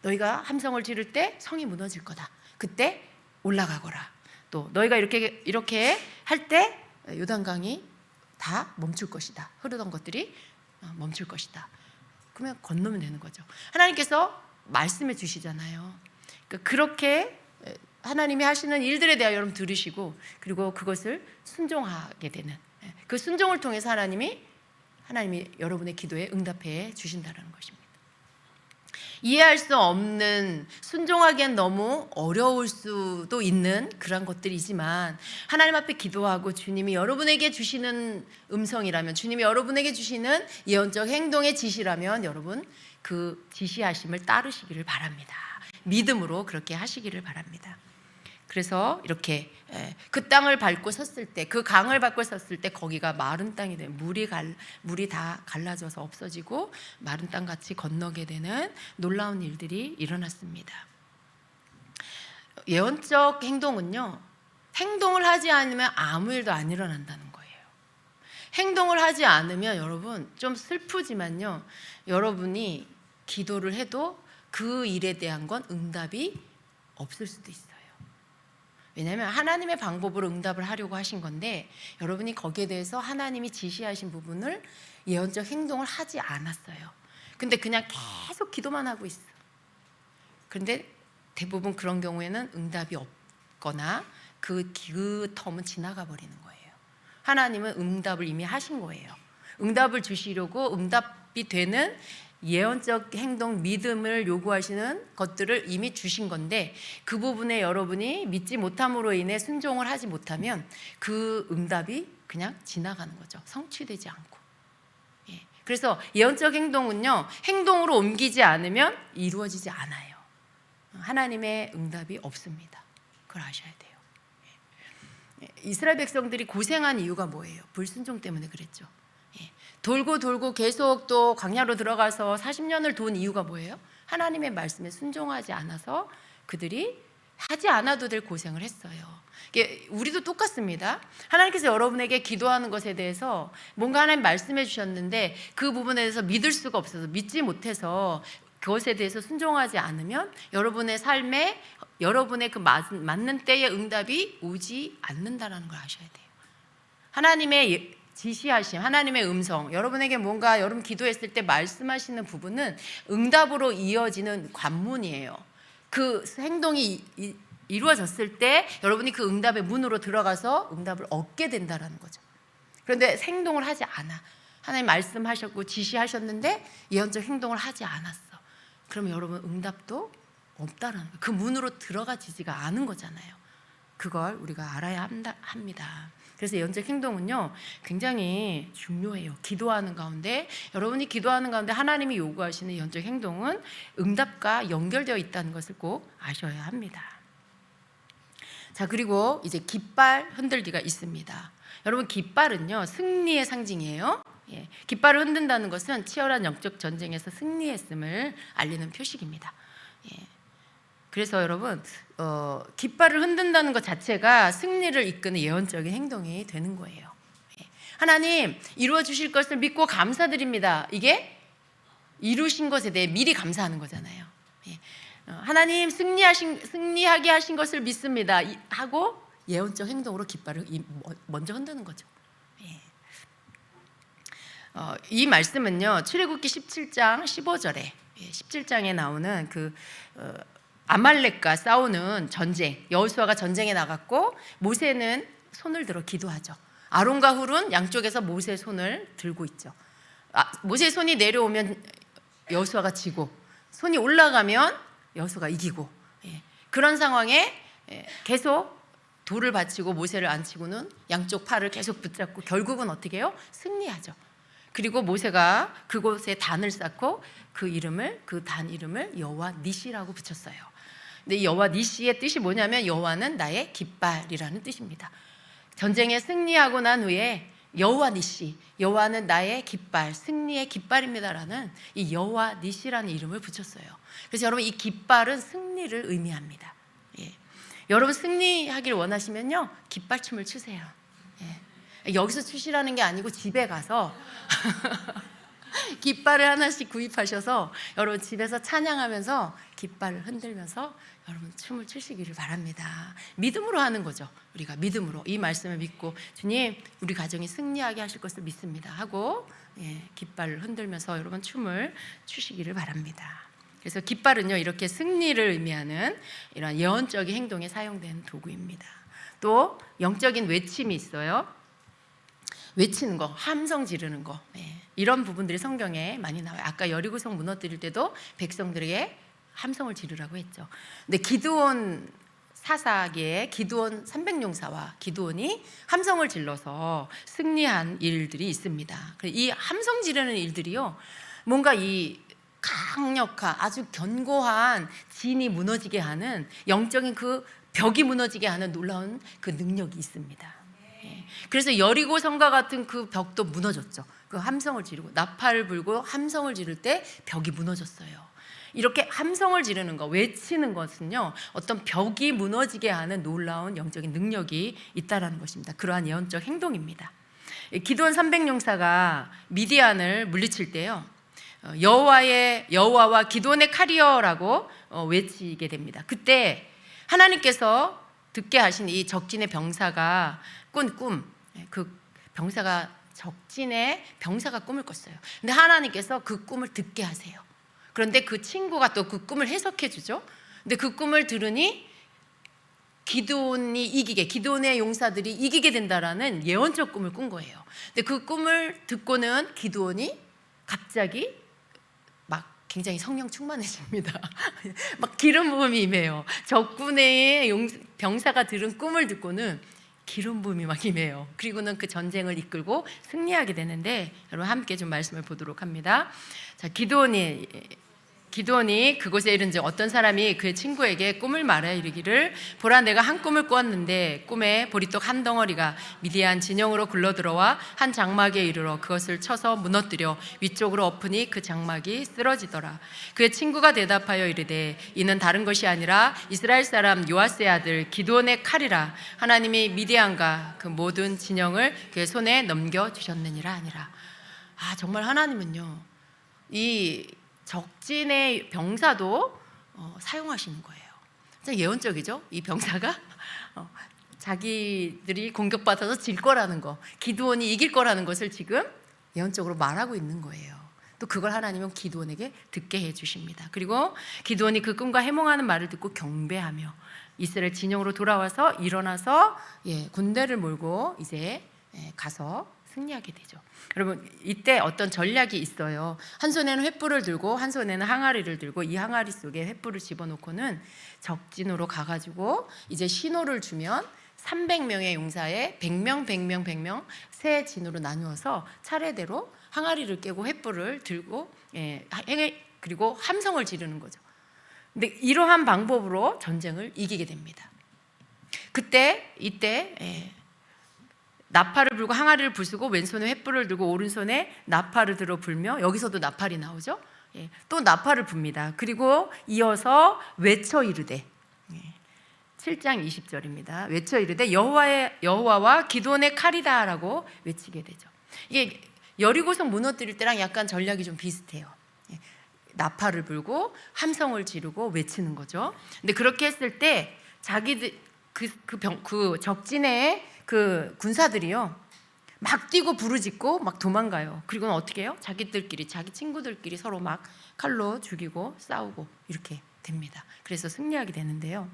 너희가 함성을 지를 때 성이 무너질 거다. 그때 올라가거라. 또 너희가 이렇게 할 때 요단강이 다 멈출 것이다. 흐르던 것들이 멈출 것이다. 그러면 건너면 되는 거죠. 하나님께서 말씀해 주시잖아요. 그러니까 그렇게 하나님이 하시는 일들에 대하여 여러분 들으시고, 그리고 그것을 순종하게 되는, 그 순종을 통해서 하나님이 여러분의 기도에 응답해 주신다는 것입니다. 이해할 수 없는, 순종하기엔 너무 어려울 수도 있는 그런 것들이지만, 하나님 앞에 기도하고 주님이 여러분에게 주시는 음성이라면, 주님이 여러분에게 주시는 예언적 행동의 지시라면 여러분 그 지시하심을 따르시기를 바랍니다. 믿음으로 그렇게 하시기를 바랍니다. 그래서 이렇게 그 땅을 밟고 섰을 때, 그 강을 밟고 섰을 때 거기가 마른 땅이 되는, 물이 다 갈라져서 없어지고 마른 땅같이 건너게 되는 놀라운 일들이 일어났습니다. 예언적 행동은요, 행동을 하지 않으면 아무 일도 안 일어난다는 거예요. 행동을 하지 않으면 여러분, 좀 슬프지만요, 여러분이 기도를 해도 그 일에 대한 건 응답이 없을 수도 있어요. 왜냐하면 하나님의 방법으로 응답을 하려고 하신 건데, 여러분이 거기에 대해서 하나님이 지시하신 부분을 예언적 행동을 하지 않았어요. 근데 그냥 계속 기도만 하고 있어. 그런데 대부분 그런 경우에는 응답이 없거나 그 텀은 지나가 버리는 거예요. 하나님은 응답을 이미 하신 거예요. 응답을 주시려고 응답이 되는 예언적 행동, 믿음을 요구하시는 것들을 이미 주신 건데, 그 부분에 여러분이 믿지 못함으로 인해 순종을 하지 못하면 그 응답이 그냥 지나가는 거죠. 성취되지 않고. 그래서 예언적 행동은요, 행동으로 옮기지 않으면 이루어지지 않아요. 하나님의 응답이 없습니다. 그걸 아셔야 돼요. 이스라엘 백성들이 고생한 이유가 뭐예요? 불순종 때문에 그랬죠. 돌고 계속 또 광야로 들어가서 40년을 돈 이유가 뭐예요? 하나님의 말씀에 순종하지 않아서 그들이 하지 않아도 될 고생을 했어요. 우리도 똑같습니다. 하나님께서 여러분에게 기도하는 것에 대해서 뭔가 하나님 말씀해 주셨는데 그 부분에 대해서 믿을 수가 없어서, 믿지 못해서 그것에 대해서 순종하지 않으면 여러분의 삶에, 여러분의 그 맞는 때의 응답이 오지 않는다는 걸 아셔야 돼요. 하나님의 지시하심, 하나님의 음성, 여러분에게 뭔가 여러분 기도했을 때 말씀하시는 부분은 응답으로 이어지는 관문이에요. 그 행동이 이루어졌을 때 여러분이 그 응답의 문으로 들어가서 응답을 얻게 된다는 거죠. 그런데 행동을 하지 않아. 하나님 말씀하셨고 지시하셨는데 예언적 행동을 하지 않았어. 그러면 여러분 응답도 없다라는 거예요. 그 문으로 들어가지지가 않은 거잖아요. 그걸 우리가 알아야 합니다. 그래서 예언적 행동은요 굉장히 중요해요. 기도하는 가운데, 여러분이 기도하는 가운데 하나님이 요구하시는 예언적 행동은 응답과 연결되어 있다는 것을 꼭 아셔야 합니다. 자, 그리고 이제 깃발 흔들기가 있습니다. 여러분, 깃발은요 승리의 상징이에요. 예, 깃발을 흔든다는 것은 치열한 영적 전쟁에서 승리했음을 알리는 표식입니다. 예, 그래서 여러분 깃발을 흔든다는 것 자체가 승리를 이끄는 예언적인 행동이 되는 거예요. 예, 하나님 이루어 주실 것을 믿고 감사드립니다. 이게 이루신 것에 대해 미리 감사하는 거잖아요. 예, 하나님 승리하게 하신 것을 믿습니다 하고 예언적 행동으로 깃발을 먼저 흔드는 거죠. 예. 이 말씀은요 출애굽기 17장 15절에 17장에 나오는 그 아말렉과 싸우는 전쟁, 여호수아가 전쟁에 나갔고 모세는 손을 들어 기도하죠. 아론과 훌은 양쪽에서 모세의 손을 들고 있죠. 모세의 손이 내려오면 여호수아가 지고, 손이 올라가면 여호수아가 이기고, 그런 상황에 계속 돌을 받치고 모세를 앉히고는 양쪽 팔을 계속 붙잡고 결국은 어떻게 해요? 승리하죠. 그리고 모세가 그곳에 단을 쌓고 그 단 이름을 여호와 니시라고 붙였어요. 근데 여호와 니시의 뜻이 뭐냐면 여호와는 나의 깃발이라는 뜻입니다. 전쟁에 승리하고 난 후에 여호와 니시, 여호와는 나의 깃발, 승리의 깃발입니다라는 이 여호와 니시라는 이름을 붙였어요. 그래서 여러분 이 깃발은 승리를 의미합니다. 예. 여러분 승리하길 원하시면요 깃발춤을 추세요. 예. 여기서 추시라는 게 아니고 집에 가서 깃발을 하나씩 구입하셔서 여러분 집에서 찬양하면서 깃발을 흔들면서 여러분 춤을 추시기를 바랍니다. 믿음으로 하는 거죠. 우리가 믿음으로 이 말씀을 믿고 주님 우리 가정이 승리하게 하실 것을 믿습니다 하고 깃발을 흔들면서 여러분 춤을 추시기를 바랍니다. 그래서 깃발은요 이렇게 승리를 의미하는 이런 예언적인 행동에 사용된 도구입니다. 또 영적인 외침이 있어요. 외치는 거, 함성 지르는 거, 이런 부분들이 성경에 많이 나와요. 아까 여리고성 무너뜨릴 때도 백성들에게 함성을 지르라고 했죠. 근데 기드온 사사기에 기드온 300용사와 기드온이 함성을 질러서 승리한 일들이 있습니다. 이 함성 지르는 일들이요, 뭔가 이 강력한 아주 견고한 진이 무너지게 하는 영적인 그 벽이 무너지게 하는 놀라운 그 능력이 있습니다. 그래서 여리고성과 같은 그 벽도 무너졌죠. 그 함성을 지르고 나팔을 불고 함성을 지를 때 벽이 무너졌어요. 이렇게 함성을 지르는 거, 외치는 것은요 어떤 벽이 무너지게 하는 놀라운 영적인 능력이 있다라는 것입니다. 그러한 예언적 행동입니다. 기드온 300용사가 미디안을 물리칠 때요 여호와와 기드온의 칼이여라고 외치게 됩니다. 그때 하나님께서 듣게 하신 이 적진의 병사가 꾼 꿈, 그 적진의 병사가 꿈을 꿨어요. 근데 하나님께서 그 꿈을 듣게 하세요. 그런데 그 친구가 또 그 꿈을 해석해 주죠. 근데 그 꿈을 들으니 기드온의 용사들이 이기게 된다라는 예언적 꿈을 꾼 거예요. 근데 그 꿈을 듣고는 기드온이 갑자기 막 굉장히 성령 충만해집니다. 막 기름 부음이 임해요. 적군의 병사가 들은 꿈을 듣고는 기름 부음이 막 임해요. 그리고는 그 전쟁을 이끌고 승리하게 되는데 여러분 함께 좀 말씀을 보도록 합니다. 자, 기드온이 그곳에 이른즉 어떤 사람이 그의 친구에게 꿈을 말해 이르기를 보라 내가 한 꿈을 꾸었는데 꿈에 보리떡 한 덩어리가 미디안 진영으로 굴러들어와 한 장막에 이르러 그것을 쳐서 무너뜨려 위쪽으로 엎으니 그 장막이 쓰러지더라. 그의 친구가 대답하여 이르되 이는 다른 것이 아니라 이스라엘 사람 요아스의 아들 기드온의 칼이라. 하나님이 미디안과 그 모든 진영을 그의 손에 넘겨주셨느니라 하니라. 정말 하나님은요 이 적진의 병사도 사용하시는 거예요. 진짜 예언적이죠? 이 병사가 자기들이 공격받아서 질 거라는 거, 기드온이 이길 거라는 것을 지금 예언적으로 말하고 있는 거예요. 또 그걸 하나님은 기드온에게 듣게 해주십니다. 그리고 기드온이 그 꿈과 해몽하는 말을 듣고 경배하며 이스라엘 진영으로 돌아와서 일어나서 군대를 몰고 이제 가서 승리하게 되죠. 여러분, 이때 어떤 전략이 있어요. 한 손에는 횃불을 들고 한 손에는 항아리를 들고 이 항아리 속에 횃불을 집어넣고는 적진으로 가가지고 이제 신호를 주면 300명의 용사에 100명, 100명, 100명 세 진으로 나누어서 차례대로 항아리를 깨고 횃불을 들고 그리고 함성을 지르는 거죠. 근데 이러한 방법으로 전쟁을 이기게 됩니다. 이때 나팔을 불고 항아리를 부수고 왼손에 횃불을 들고 오른손에 나팔을 들어 불며, 여기서도 나팔이 나오죠. 또 나팔을 붑니다. 그리고 이어서 외쳐 이르되, 7장 20절입니다. 외쳐 이르되 여호와와 기드온의 칼이다라고 외치게 되죠. 이게 여리고성 무너뜨릴 때랑 약간 전략이 좀 비슷해요. 나팔을 불고 함성을 지르고 외치는 거죠. 근데 그렇게 했을 때 자기들 그 적진의 그 군사들이요 막 뛰고 부르짖고 막 도망가요. 그리고는 어떻게 해요? 자기들끼리, 자기 친구들끼리 서로 막 칼로 죽이고 싸우고 이렇게 됩니다. 그래서 승리하게 되는데요.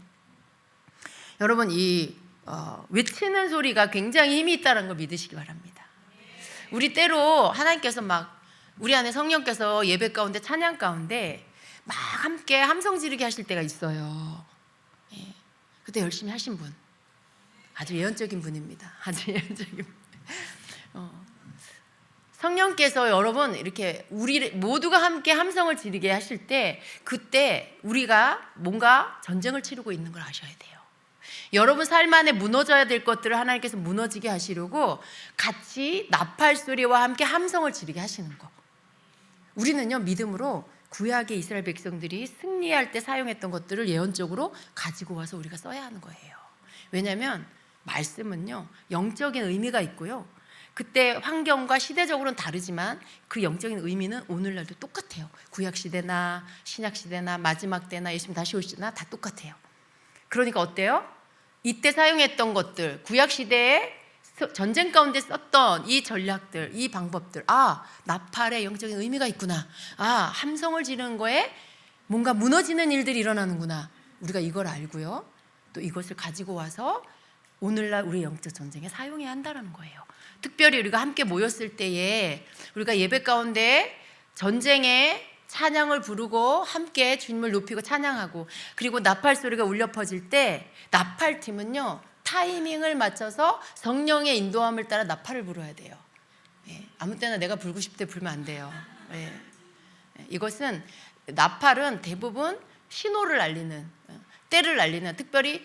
여러분, 이 외치는 소리가 굉장히 힘이 있다는 걸 믿으시기 바랍니다. 우리 때로 하나님께서 막 우리 안에 성령께서 예배 가운데 찬양 가운데 막 함께 함성 지르게 하실 때가 있어요. 그때 열심히 하신 분, 아주 예언적인 분입니다. 아주 예언적인 분. 성령께서 여러분 이렇게 우리 모두가 함께 함성을 지르게 하실 때 그때 우리가 뭔가 전쟁을 치르고 있는 걸 아셔야 돼요. 여러분 삶 안에 무너져야 될 것들을 하나님께서 무너지게 하시려고 같이 나팔 소리와 함께 함성을 지르게 하시는 거. 우리는요 믿음으로 구약의 이스라엘 백성들이 승리할 때 사용했던 것들을 예언적으로 가지고 와서 우리가 써야 하는 거예요. 왜냐하면 말씀은요 영적인 의미가 있고요, 그때 환경과 시대적으로는 다르지만 그 영적인 의미는 오늘날도 똑같아요. 구약 시대나 신약 시대나 마지막 때나 예수님 다시 오시나 다 똑같아요. 그러니까 어때요? 이때 사용했던 것들, 구약 시대에 전쟁 가운데 썼던 이 전략들, 이 방법들, 나팔의 영적인 의미가 있구나, 함성을 지르는 거에 뭔가 무너지는 일들이 일어나는구나, 우리가 이걸 알고요 또 이것을 가지고 와서 오늘날 우리 영적 전쟁에 사용해야 한다는 거예요. 특별히 우리가 함께 모였을 때에 우리가 예배 가운데 전쟁에 찬양을 부르고 함께 주님을 높이고 찬양하고, 그리고 나팔 소리가 울려 퍼질 때 나팔팀은요 타이밍을 맞춰서 성령의 인도함을 따라 나팔을 불어야 돼요. 아무 때나 내가 불고 싶을 때 불면 안 돼요. 이것은 나팔은 대부분 신호를 알리는, 때를 알리는, 특별히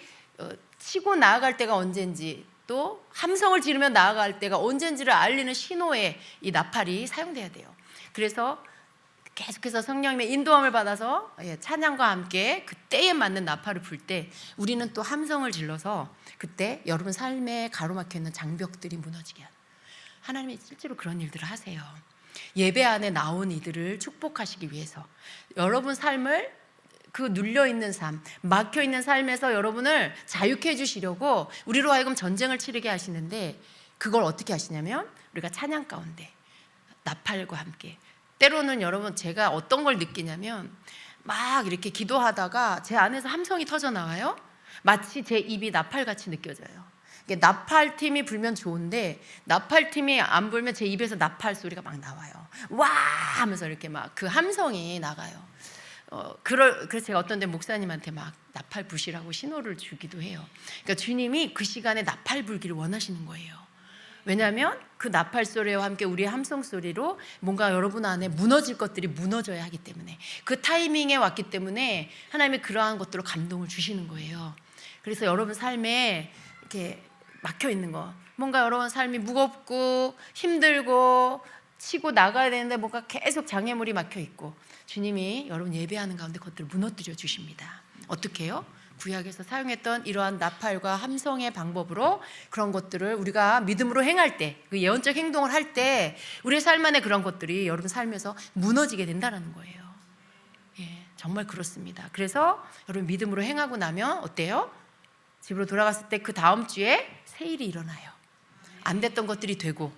치고 나아갈 때가 언젠지 또 함성을 지르며 나아갈 때가 언젠지를 알리는 신호에 이 나팔이 사용돼야 돼요. 그래서 계속해서 성령님의 인도함을 받아서 찬양과 함께 그때에 맞는 나팔을 불 때 우리는 또 함성을 질러서 그때 여러분 삶에 가로막혀 있는 장벽들이 무너지게 하는, 하나님이 실제로 그런 일들을 하세요. 예배 안에 나온 이들을 축복하시기 위해서 여러분 삶을 그 눌려있는 삶, 막혀있는 삶에서 여러분을 자유케 해주시려고 우리로 하여금 전쟁을 치르게 하시는데, 그걸 어떻게 하시냐면 우리가 찬양 가운데 나팔과 함께, 때로는 여러분 제가 어떤 걸 느끼냐면 막 이렇게 기도하다가 제 안에서 함성이 터져 나와요. 마치 제 입이 나팔같이 느껴져요. 나팔팀이 불면 좋은데 나팔팀이 안 불면 제 입에서 나팔 소리가 막 나와요. 와 하면서 이렇게 막 그 함성이 나가요. 그래서 제가 어떤 데 목사님한테 막 나팔 부시라고 신호를 주기도 해요. 그러니까 주님이 그 시간에 나팔 불기를 원하시는 거예요. 왜냐하면 그 나팔 소리와 함께 우리의 함성 소리로 뭔가 여러분 안에 무너질 것들이 무너져야 하기 때문에, 그 타이밍에 왔기 때문에 하나님이 그러한 것들로 감동을 주시는 거예요. 그래서 여러분 삶에 이렇게 막혀 있는 거, 뭔가 여러분 삶이 무겁고 힘들고 치고 나가야 되는데 뭔가 계속 장애물이 막혀 있고, 주님이 여러분 예배하는 가운데 그것들을 무너뜨려 주십니다. 어떻게 해요? 구약에서 사용했던 이러한 나팔과 함성의 방법으로 그런 것들을 우리가 믿음으로 행할 때, 그 예언적 행동을 할 때 우리의 삶 안에 그런 것들이 여러분 삶에서 무너지게 된다는 거예요. 정말 그렇습니다. 그래서 여러분 믿음으로 행하고 나면 어때요? 집으로 돌아갔을 때 그 다음 주에 새 일이 일어나요. 안 됐던 것들이 되고,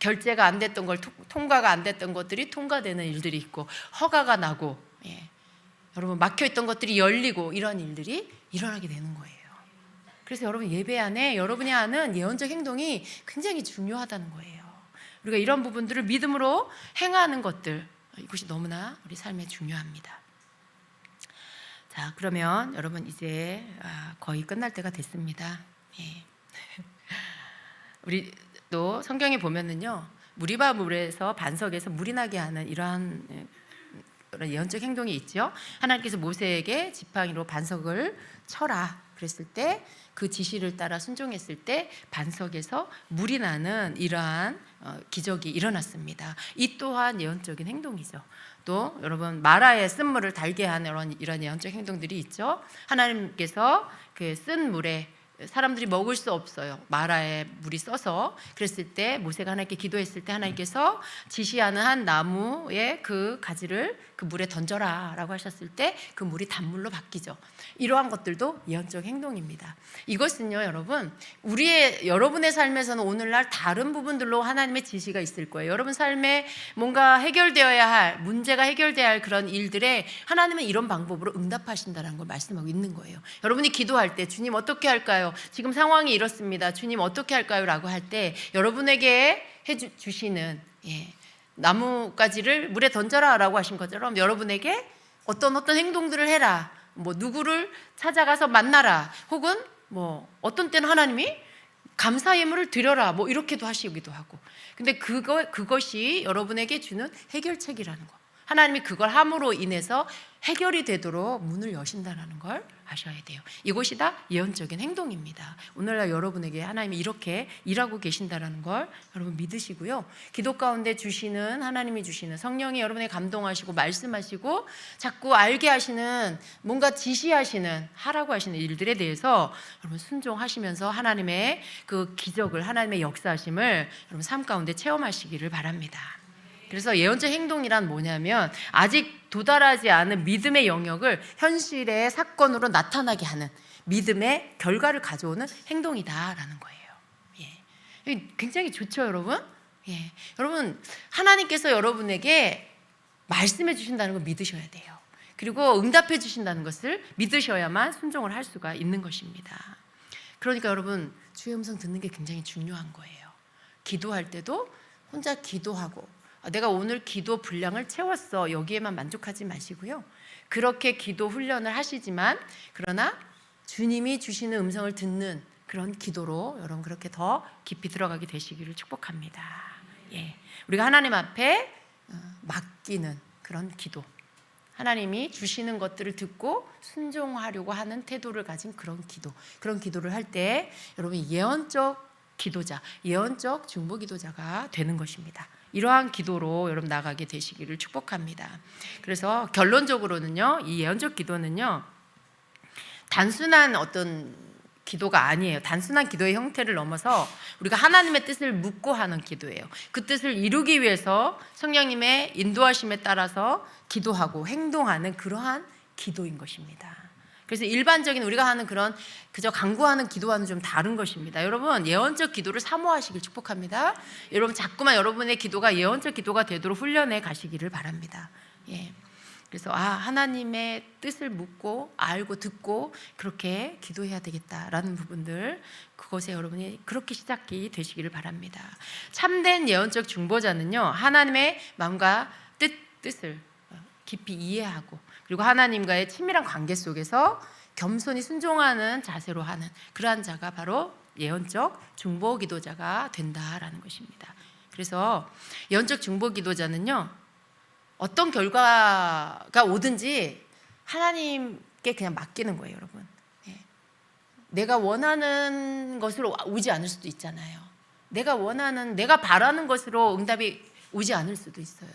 결제가 안 됐던 걸 통과가 안 됐던 것들이 통과되는 일들이 있고, 허가가 나고, 여러분 막혀있던 것들이 열리고, 이런 일들이 일어나게 되는 거예요. 그래서 여러분 예배 안에 여러분이 하는 예언적 행동이 굉장히 중요하다는 거예요. 우리가 이런 부분들을 믿음으로 행하는 것들, 이것이 너무나 우리 삶에 중요합니다. 자, 그러면 여러분 이제 거의 끝날 때가 됐습니다. 예. 우리 또 성경에 보면은요, 무리바 물에서 반석에서 물이 나게 하는 이러한 예언적 행동이 있죠. 하나님께서 모세에게 지팡이로 반석을 쳐라 그랬을 때, 그 지시를 따라 순종했을 때 반석에서 물이 나는 이러한 기적이 일어났습니다. 이 또한 예언적인 행동이죠. 또 여러분 마라의 쓴물을 달게 하는 이런 예언적 행동들이 있죠. 하나님께서 그 쓴 물에 사람들이 먹을 수 없어요. 마라에 물이 써서. 그랬을 때 모세가 하나님께 기도했을 때 하나님께서 지시하는 한 나무의 그 가지를 그 물에 던져라 라고 하셨을 때 그 물이 단물로 바뀌죠. 이러한 것들도 예언적 행동입니다. 이것은요 여러분, 여러분의 삶에서는 오늘날 다른 부분들로 하나님의 지시가 있을 거예요. 여러분 삶에 뭔가 해결되어야 할, 문제가 해결되어야 할 그런 일들에 하나님은 이런 방법으로 응답하신다는 걸 말씀하고 있는 거예요. 여러분이 기도할 때 주님 어떻게 할까요? 지금 상황이 이렇습니다. 주님 어떻게 할까요? 라고 할 때 여러분에게 해주시는 나뭇가지를 물에 던져라 라고 하신 것처럼 여러분에게 어떤 행동들을 해라, 뭐 누구를 찾아가서 만나라, 혹은 뭐 어떤 때는 하나님이 감사 예물을 드려라, 뭐 이렇게도 하시기도 하고. 근데 그것이 여러분에게 주는 해결책이라는 거, 하나님이 그걸 함으로 인해서 해결이 되도록 문을 여신다는 걸 아셔야 돼요. 이것이 다 예언적인 행동입니다. 오늘날 여러분에게 하나님이 이렇게 일하고 계신다는 걸 여러분 믿으시고요. 기도 가운데 주시는, 하나님이 주시는 성령이 여러분에게 감동하시고 말씀하시고 자꾸 알게 하시는, 뭔가 지시하시는, 하라고 하시는 일들에 대해서 여러분 순종하시면서 하나님의 그 기적을, 하나님의 역사하심을 여러분 삶 가운데 체험하시기를 바랍니다. 그래서 예언적 행동이란 뭐냐면 아직 도달하지 않은 믿음의 영역을 현실의 사건으로 나타나게 하는 믿음의 결과를 가져오는 행동이다라는 거예요. 예. 굉장히 좋죠, 여러분? 예. 여러분, 하나님께서 여러분에게 말씀해 주신다는 걸 믿으셔야 돼요. 그리고 응답해 주신다는 것을 믿으셔야만 순종을 할 수가 있는 것입니다. 그러니까 여러분, 주의 음성 듣는 게 굉장히 중요한 거예요. 기도할 때도 혼자 기도하고, 내가 오늘 기도 분량을 채웠어, 여기에만 만족하지 마시고요. 그렇게 기도 훈련을 하시지만, 그러나 주님이 주시는 음성을 듣는 그런 기도로 여러분 그렇게 더 깊이 들어가게 되시기를 축복합니다. 예, 우리가 하나님 앞에 맡기는 그런 기도, 하나님이 주시는 것들을 듣고 순종하려고 하는 태도를 가진 그런 기도를 할 때 여러분 예언적 기도자, 예언적 중보 기도자가 되는 것입니다. 이러한 기도로 여러분 나가게 되시기를 축복합니다. 그래서 결론적으로는요, 이 예언적 기도는요, 단순한 어떤 기도가 아니에요. 단순한 기도의 형태를 넘어서 우리가 하나님의 뜻을 묻고 하는 기도예요. 그 뜻을 이루기 위해서 성령님의 인도하심에 따라서 기도하고 행동하는 그러한 기도인 것입니다. 그래서 일반적인 우리가 하는 그런 그저 간구하는 기도와는 좀 다른 것입니다. 여러분, 예언적 기도를 사모하시길 축복합니다. 여러분, 자꾸만 여러분의 기도가 예언적 기도가 되도록 훈련해 가시기를 바랍니다. 예. 그래서 하나님의 뜻을 묻고 알고 듣고 그렇게 기도해야 되겠다라는 부분들, 그것에 여러분이 그렇게 시작이 되시기를 바랍니다. 참된 예언적 중보자는요, 하나님의 마음과 뜻을 깊이 이해하고, 그리고 하나님과의 친밀한 관계 속에서 겸손히 순종하는 자세로 하는 그러한 자가 바로 예언적 중보 기도자가 된다라는 것입니다. 그래서 예언적 중보 기도자는요, 어떤 결과가 오든지 하나님께 그냥 맡기는 거예요, 여러분. 예. 내가 원하는 것으로 오지 않을 수도 있잖아요. 내가 바라는 것으로 응답이 오지 않을 수도 있어요.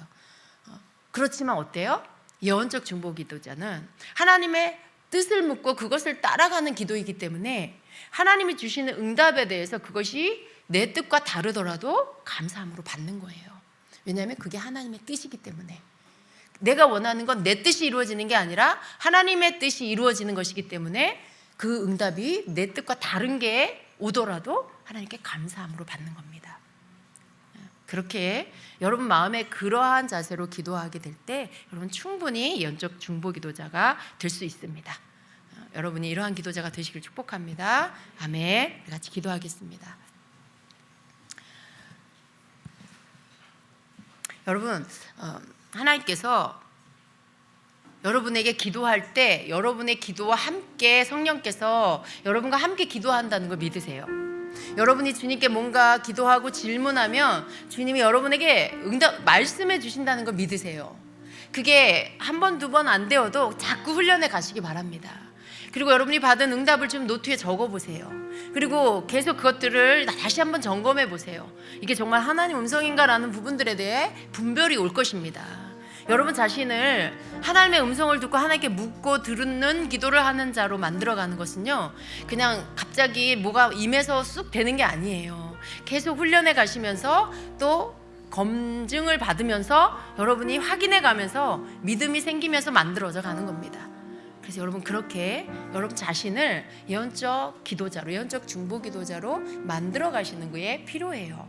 그렇지만 어때요? 예언적 중보 기도자는 하나님의 뜻을 묻고 그것을 따라가는 기도이기 때문에 하나님이 주시는 응답에 대해서 그것이 내 뜻과 다르더라도 감사함으로 받는 거예요. 왜냐하면 그게 하나님의 뜻이기 때문에. 내가 원하는 건 내 뜻이 이루어지는 게 아니라 하나님의 뜻이 이루어지는 것이기 때문에 그 응답이 내 뜻과 다른 게 오더라도 하나님께 감사함으로 받는 겁니다. 그렇게 여러분 마음에 그러한 자세로 기도하게 될 때 여러분 충분히 예언적 중보 기도자가 될 수 있습니다. 여러분이 이러한 기도자가 되시길 축복합니다. 아멘. 우리 같이 기도하겠습니다. 여러분, 하나님께서 여러분에게 기도할 때 여러분의 기도와 함께 성령께서 여러분과 함께 기도한다는 걸 믿으세요. 여러분이 주님께 뭔가 기도하고 질문하면 주님이 여러분에게 응답 말씀해 주신다는 걸 믿으세요. 그게 한 번, 두 번 안 되어도 자꾸 훈련해 가시기 바랍니다. 그리고 여러분이 받은 응답을 좀 노트에 적어보세요. 그리고 계속 그것들을 다시 한번 점검해 보세요. 이게 정말 하나님 음성인가라는 부분들에 대해 분별이 올 것입니다. 여러분 자신을 하나님의 음성을 듣고 하나님께 묻고 듣는 기도를 하는 자로 만들어가는 것은요, 그냥 갑자기 뭐가 임해서 쑥 되는 게 아니에요. 계속 훈련해 가시면서 또 검증을 받으면서 여러분이 확인해 가면서 믿음이 생기면서 만들어져 가는 겁니다. 그래서 여러분 그렇게 여러분 자신을 예언적 기도자로, 예언적 중보 기도자로 만들어 가시는 게 필요해요.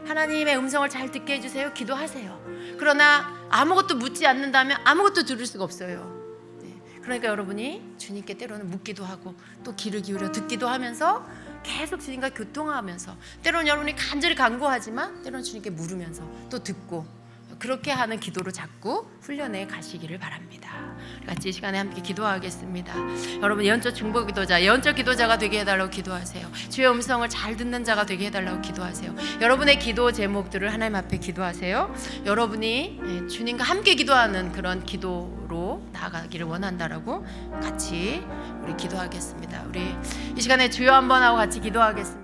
하나님의 음성을 잘 듣게 해주세요. 기도하세요. 그러나 아무것도 묻지 않는다면 아무것도 들을 수가 없어요. 그러니까 여러분이 주님께 때로는 묻기도 하고 또 귀를 기울여 듣기도 하면서 계속 주님과 교통하면서, 때로는 여러분이 간절히 간구하지만 때로는 주님께 물으면서 또 듣고, 그렇게 하는 기도로 자꾸 훈련해 가시기를 바랍니다. 같이 이 시간에 함께 기도하겠습니다. 여러분 예언적 중보 기도자, 예언적 기도자가 되게 해달라고 기도하세요. 주의 음성을 잘 듣는 자가 되게 해달라고 기도하세요. 여러분의 기도 제목들을 하나님 앞에 기도하세요. 여러분이 주님과 함께 기도하는 그런 기도로 나아가기를 원한다라고 같이 우리 기도하겠습니다. 우리 이 시간에 주여 한번 하고 같이 기도하겠습니다.